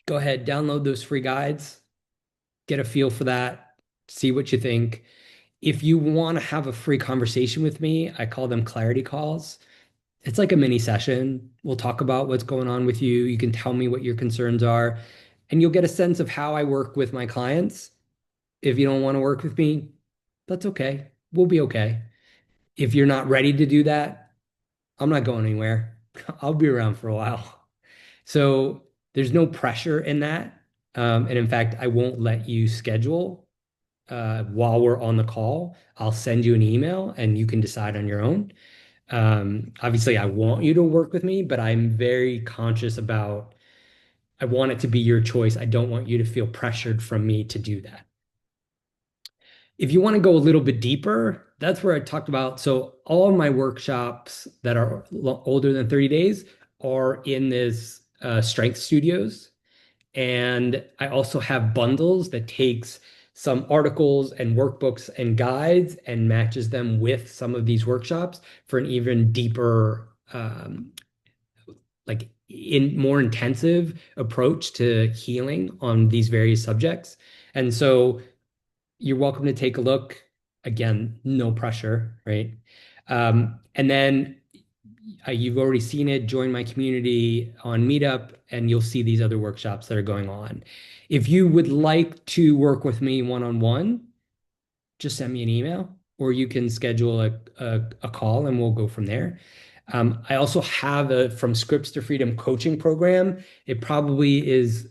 Go ahead, download those free guides, get a feel for that, see what you think. If you want to have a free conversation with me, I call them clarity calls. It's like a mini session. We'll talk about what's going on with you. You can tell me what your concerns are, and you'll get a sense of how I work with my clients. If you don't want to work with me, that's okay. We'll be okay. If you're not ready to do that, I'm not going anywhere. I'll be around for a while. So there's no pressure in that. And in fact, I won't let you schedule while we're on the call. I'll send you an email and you can decide on your own. Obviously, I want you to work with me, but I'm very conscious about I want it to be your choice. I don't want you to feel pressured from me to do that. If you want to go a little bit deeper, that's where I talked about. So all of my workshops that are older than 30 days are in this strength studios. And I also have bundles that takes some articles and workbooks and guides and matches them with some of these workshops for an even deeper, like in more intensive approach to healing on these various subjects. And so you're welcome to take a look. Again, no pressure, right? And then you've already seen it. Join my community on Meetup, and you'll see these other workshops that are going on. If you would like to work with me one-on-one, just send me an email, or you can schedule a call, and we'll go from there. I also have a From Scripts to Freedom coaching program. It probably is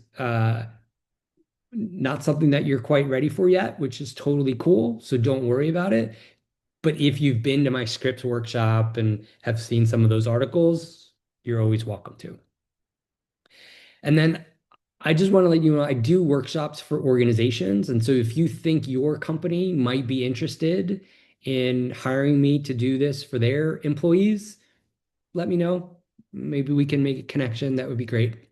not something that you're quite ready for yet, which is totally cool. So don't worry about it. But if you've been to my scripts workshop and have seen some of those articles, you're always welcome to. And then I just want to let you know I do workshops for organizations. And so if you think your company might be interested in hiring me to do this for their employees, let me know. Maybe we can make a connection. That would be great.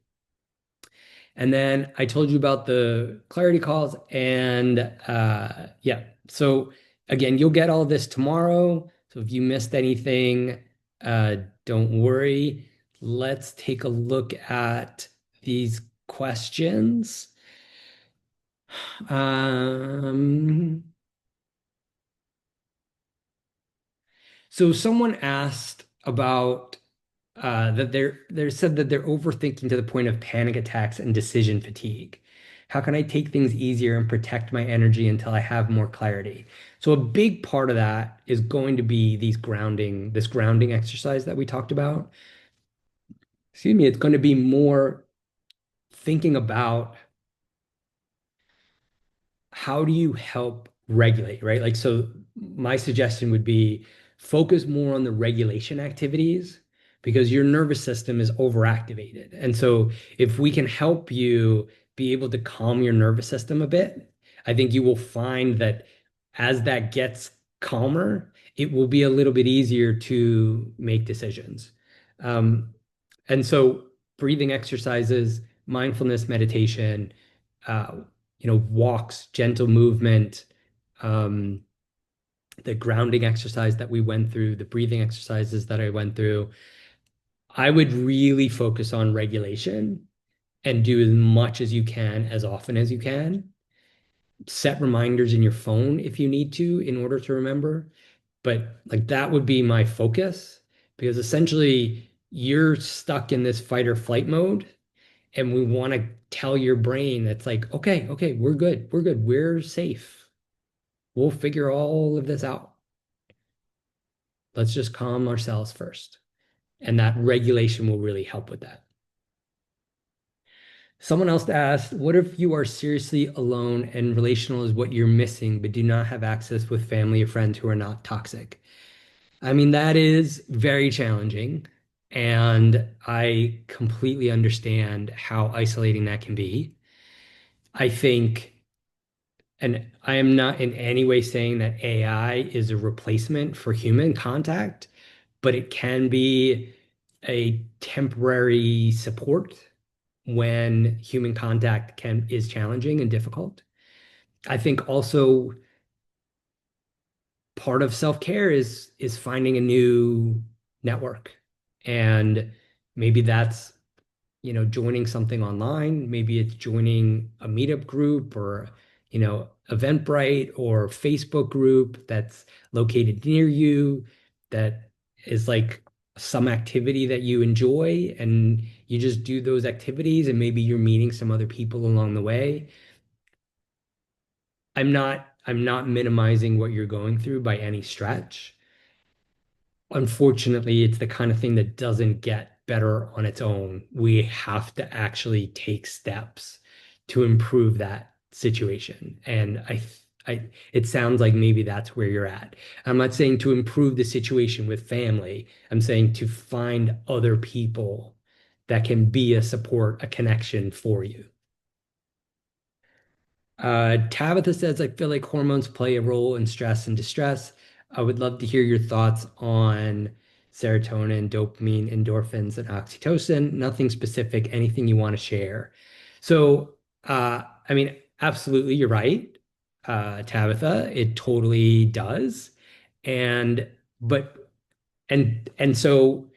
And then I told you about the clarity calls. And yeah, so again, you'll get all this tomorrow. So if you missed anything, uh, don't worry. Let's take a look at these questions. Um, so someone asked about that they're said that they're overthinking to the point of panic attacks and decision fatigue. How can I take things easier and protect my energy until I have more clarity? So a big part of that is going to be this grounding exercise that we talked about. Excuse me, it's going to be more thinking about how do you help regulate, right? Like, so my suggestion would be focus more on the regulation activities because your nervous system is overactivated. And so if we can help you be able to calm your nervous system a bit, I think you will find that as that gets calmer, it will be a little bit easier to make decisions. Um, and so breathing exercises, mindfulness meditation, uh, walks, gentle movement, um, the grounding exercise that we went through, the breathing exercises that I went through. I would really focus on regulation and do as much as you can, as often as you can. Set reminders in your phone if you need to in order to remember. But like that would be my focus because essentially you're stuck in this fight or flight mode. And we want to tell your brain that's like, okay, okay, we're good. We're good. We're safe. We'll figure all of this out. Let's just calm ourselves first. And that regulation will really help with that. Someone else asked, what if you are seriously alone and relational is what you're missing, but do not have access with family or friends who are not toxic? I mean, that is very challenging. And I completely understand how isolating that can be. I think, and I am not in any way saying that AI is a replacement for human contact, but it can be a temporary support when human contact is challenging and difficult. I think also part of self-care is finding a new network. And maybe that's joining something online. Maybe it's joining a meetup group or, Eventbrite or Facebook group that's located near you that is like some activity that you enjoy and you just do those activities and maybe you're meeting some other people along the way. I'm not minimizing what you're going through by any stretch. Unfortunately, it's the kind of thing that doesn't get better on its own. We have to actually take steps to improve that situation. And it sounds like maybe that's where you're at. I'm not saying to improve the situation with family. I'm saying to find other people that can be a support, a connection for you. Tabitha says, I feel like hormones play a role in stress and distress. I would love to hear your thoughts on serotonin, dopamine, endorphins, and oxytocin. Nothing specific, anything you want to share. So, I mean, absolutely, you're right, Tabitha. It totally does. And, but, and so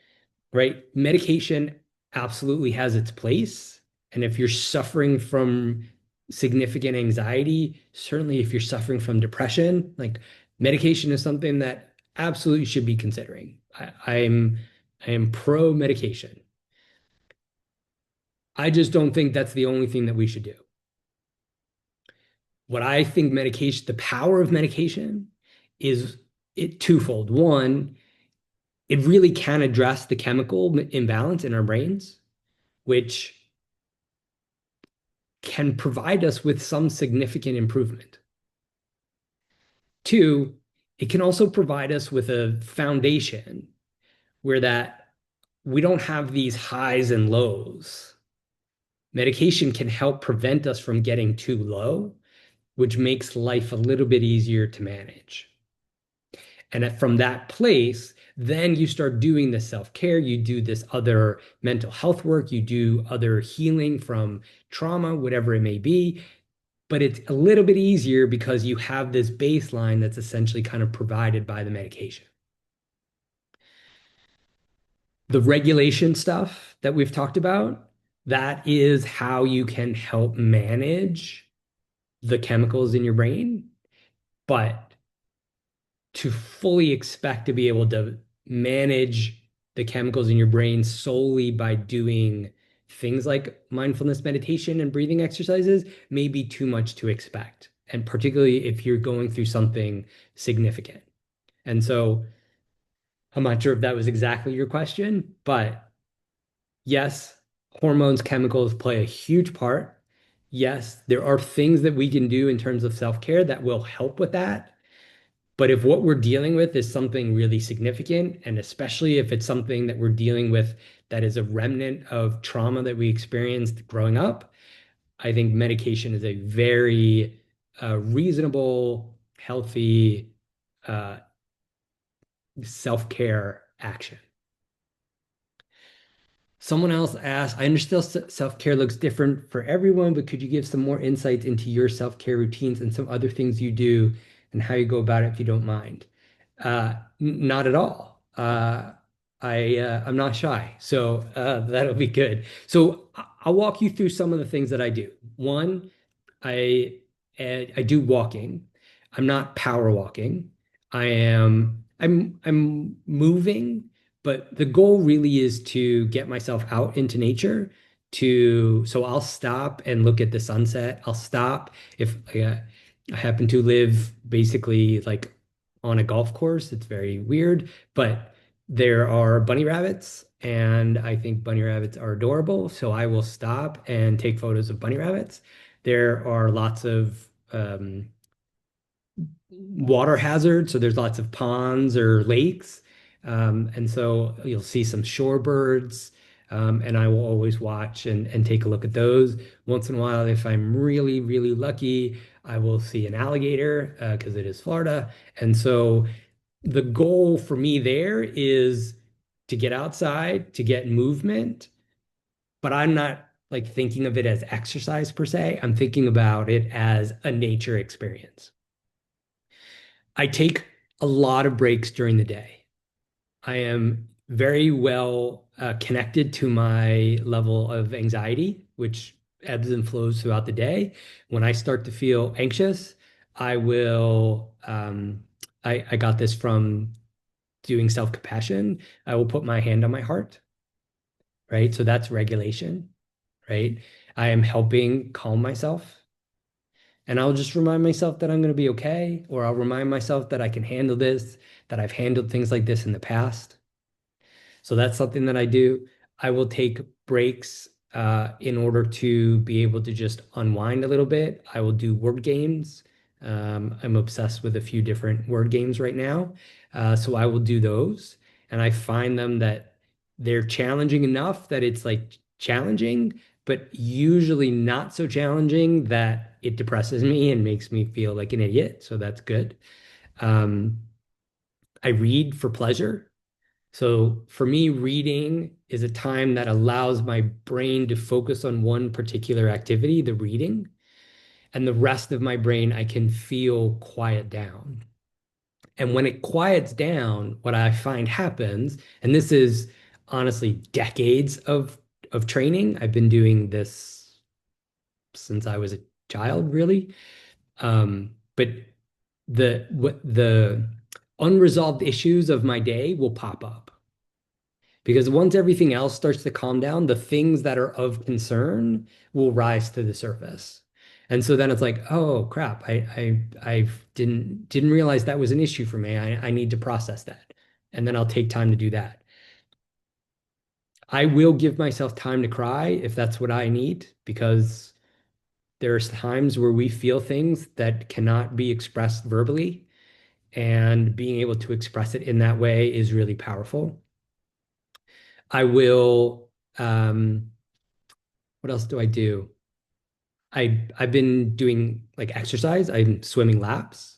right? Medication absolutely has its place. And if you're suffering from significant anxiety, certainly if you're suffering from depression, like medication is something that absolutely should be considering. I am pro medication. I just don't think that's the only thing that we should do. What I think the power of medication is it twofold. One, it really can address the chemical imbalance in our brains, which can provide us with some significant improvement. Two, it can also provide us with a foundation where that we don't have these highs and lows. Medication can help prevent us from getting too low, which makes life a little bit easier to manage. And from that place, then you start doing the self-care, you do this other mental health work, you do other healing from trauma, whatever it may be. But it's a little bit easier because you have this baseline that's essentially kind of provided by the medication. The regulation stuff that we've talked about, that is how you can help manage the chemicals in your brain. But to fully expect to be able to manage the chemicals in your brain solely by doing things like mindfulness meditation and breathing exercises may be too much to expect. And particularly if you're going through something significant. And so I'm not sure if that was exactly your question, but yes, hormones, chemicals play a huge part. Yes, there are things that we can do in terms of self-care that will help with that. But if what we're dealing with is something really significant, and especially if it's something that we're dealing with that is a remnant of trauma that we experienced growing up, I think medication is a very reasonable, healthy uh, self-care action. Someone else asked, I understand self-care looks different for everyone, but could you give some more insights into your self-care routines and some other things you do and how you go about it if you don't mind? Not at all. I'm not shy, so that'll be good. So I'll walk you through some of the things that I do. One, I do walking. I'm not power walking. I'm moving, but the goal really is to get myself out into nature so I'll stop and look at the sunset. I'll stop if I happen to live basically like on a golf course. It's very weird, but there are bunny rabbits, and I think bunny rabbits are adorable. So I will stop and take photos of bunny rabbits. There are lots of water hazards, so there's lots of ponds or lakes. And so you'll see some shorebirds, and I will always watch and take a look at those. Once in a while, if I'm really, really lucky, I will see an alligator because it is Florida. And so the goal for me there is to get outside, to get movement, but I'm not like thinking of it as exercise per se. I'm thinking about it as a nature experience. I take a lot of breaks during the day. I am very well connected to my level of anxiety, which ebbs and flows throughout the day. When I start to feel anxious, I will, I got this from doing self-compassion. I will put my hand on my heart, right? So that's regulation, right? I am helping calm myself. And I'll just remind myself that I'm going to be okay, or I'll remind myself that I can handle this, that I've handled things like this in the past. So that's something that I do. I will take breaks in order to be able to just unwind a little bit. I will do word games. I'm obsessed with a few different word games right now. So I will do those. And I find them that they're challenging enough that it's like challenging, but usually not so challenging that it depresses me and makes me feel like an idiot. So that's good. Um, I read for pleasure. So for me, reading is a time that allows my brain to focus on one particular activity, the reading, and the rest of my brain I can feel quiet down. And when it quiets down, what I find happens, and this is honestly decades of training. I've been doing this since I was a child, really. But the unresolved issues of my day will pop up. Because once everything else starts to calm down, the things that are of concern will rise to the surface. And so then it's like, oh crap, I didn't realize that was an issue for me. I need to process that. and then I'll take time to do that. I will give myself time to cry if that's what I need, because there's times where we feel things that cannot be expressed verbally, and being able to express it in that way is really powerful. I will, what else do I do? I've been doing like exercise. I'm swimming laps.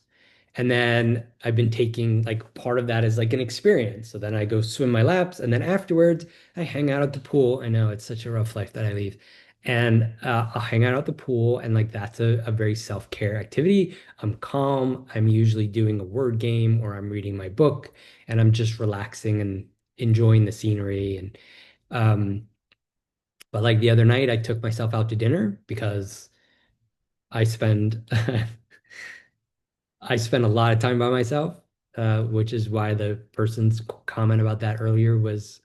And then I've been taking like part of that as like an experience. So then I go swim my laps, and then afterwards I hang out at the pool. I know it's such a rough life that I lead. And I'll hang out at the pool, and like that's a very self-care activity. I'm calm. I'm usually doing a word game, or I'm reading my book, and I'm just relaxing and enjoying the scenery. And but like the other night I took myself out to dinner because I spend I spend a lot of time by myself, which is why the person's comment about that earlier was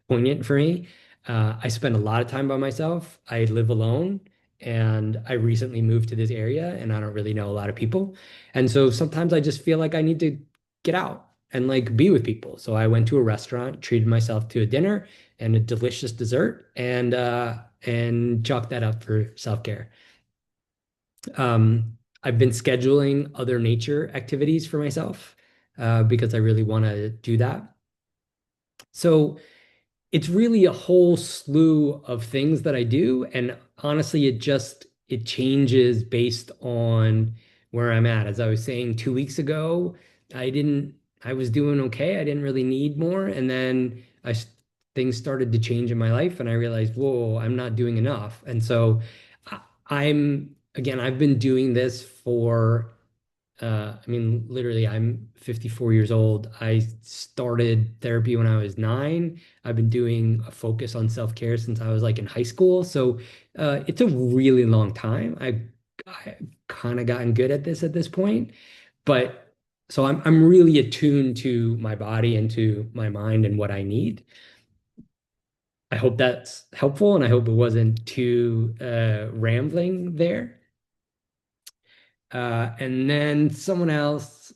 poignant for me. I spend a lot of time by myself. I live alone, and I recently moved to this area, and I don't really know a lot of people. And so sometimes I just feel like I need to get out and like be with people. So I went to a restaurant, treated myself to a dinner and a delicious dessert, and chalked that up for self-care. I've been scheduling other nature activities for myself because I really want to do that. So it's really a whole slew of things that I do, and honestly, it changes based on where I'm at. As I was saying 2 weeks ago, I didn't I was doing okay. I didn't really need more, and then things started to change in my life, and I realized, whoa, I'm not doing enough. And so I, I've been doing this for I mean, literally, I'm 54 years old. I started therapy when I was 9. I've been doing a focus on self-care since I was like in high school. So it's a really long time. I kind of gotten good at this point, but so I'm really attuned to my body and to my mind and what I need. I hope that's helpful, and I hope it wasn't too rambling there. And then someone else,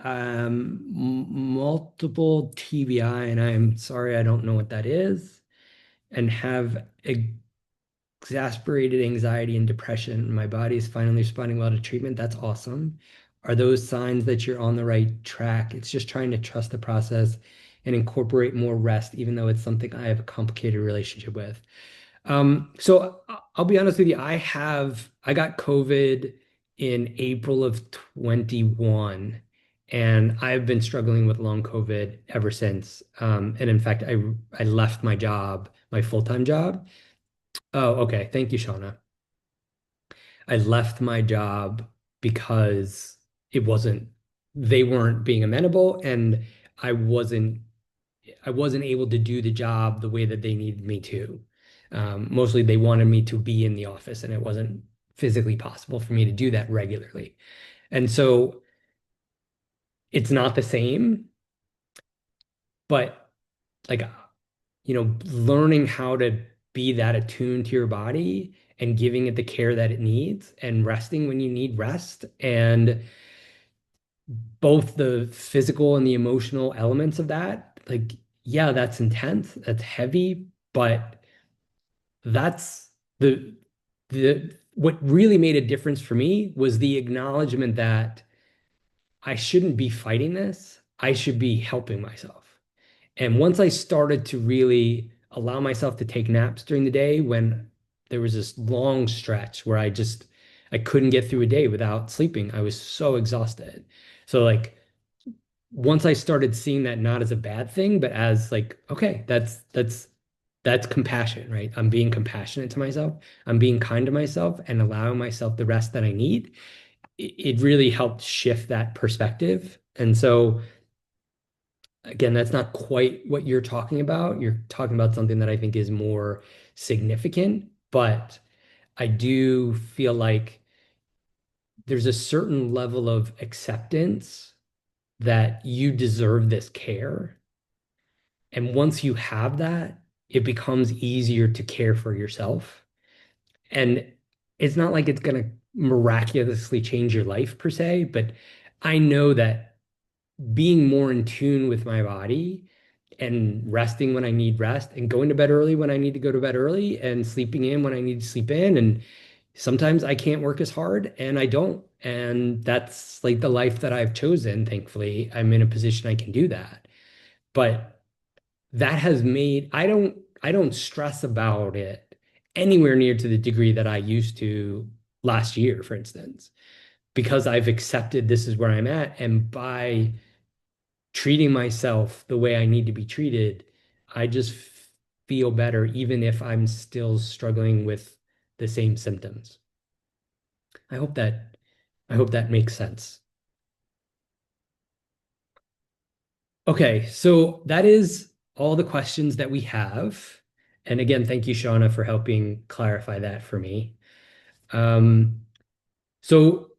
multiple TBI, and I'm sorry, I don't know what that is, and have exasperated anxiety and depression. My body is finally responding well to treatment. That's awesome. Are those signs that you're on the right track? It's just trying to trust the process and incorporate more rest, even though it's something I have a complicated relationship with. I'll be honest with you. I got COVID in April of 21, and I've been struggling with long COVID ever since. And in fact, I left my job, my full-time job. Oh, okay. Thank you, Shauna. I left my job because it wasn't, they weren't being amenable, and I wasn't I wasn't able to do the job the way that they needed me to. Mostly they wanted me to be in the office, and it wasn't physically possible for me to do that regularly. And so it's not the same, but like, learning how to be that attuned to your body and giving it the care that it needs and resting when you need rest, and both the physical and the emotional elements of that, like, yeah, that's intense, that's heavy, but that's the what really made a difference for me was the acknowledgement that I shouldn't be fighting this. I should be helping myself. And once I started to really allow myself to take naps during the day, when there was this long stretch where I couldn't get through a day without sleeping. I was so exhausted. So like once I started seeing that not as a bad thing, but as like, okay, that's compassion, right? I'm being compassionate to myself. I'm being kind to myself and allowing myself the rest that I need. It really helped shift that perspective. And so again, that's not quite what you're talking about. You're talking about something that I think is more significant, but I do feel like there's a certain level of acceptance that you deserve this care. And once you have that, it becomes easier to care for yourself. And it's not like it's going to miraculously change your life per se, but I know that being more in tune with my body and resting when I need rest and going to bed early when I need to go to bed early and sleeping in when I need to sleep in. And sometimes I can't work as hard and I don't. And that's like the life that I've chosen. Thankfully, I'm in a position I can do that. But that has made, I don't stress about it anywhere near to the degree that I used to last year, for instance, because I've accepted this is where I'm at. And by treating myself the way I need to be treated, I just feel better, even if I'm still struggling with the same symptoms. I hope that I hope that makes sense. Okay, so that is all the questions that we have. And again, thank you, Shauna, for helping clarify that for me. Um, So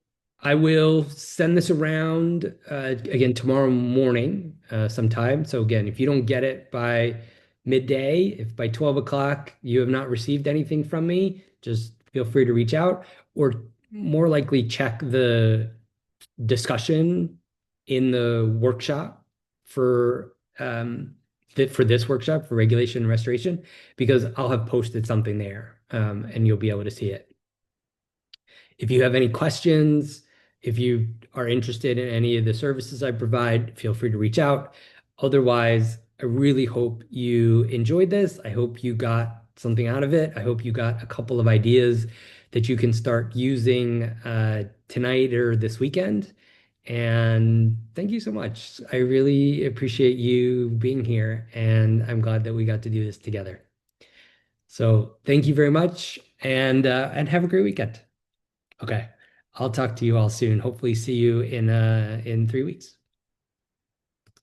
I will send this around again tomorrow morning sometime. So again, if you don't get it by midday, if by 12 o'clock you have not received anything from me, just feel free to reach out or more likely check the discussion in the workshop for for this workshop for regulation and restoration because I'll have posted something there and you'll be able to see it. If you have any questions, if you are interested in any of the services I provide, feel free to reach out. Otherwise, I really hope you enjoyed this. I hope you got something out of it. I hope you got a couple of ideas that you can start using tonight or this weekend. And thank you so much. I really appreciate you being here, and I'm glad that we got to do this together. So thank you very much, and have a great weekend. Okay. I'll talk to you all soon. Hopefully see you in 3 weeks.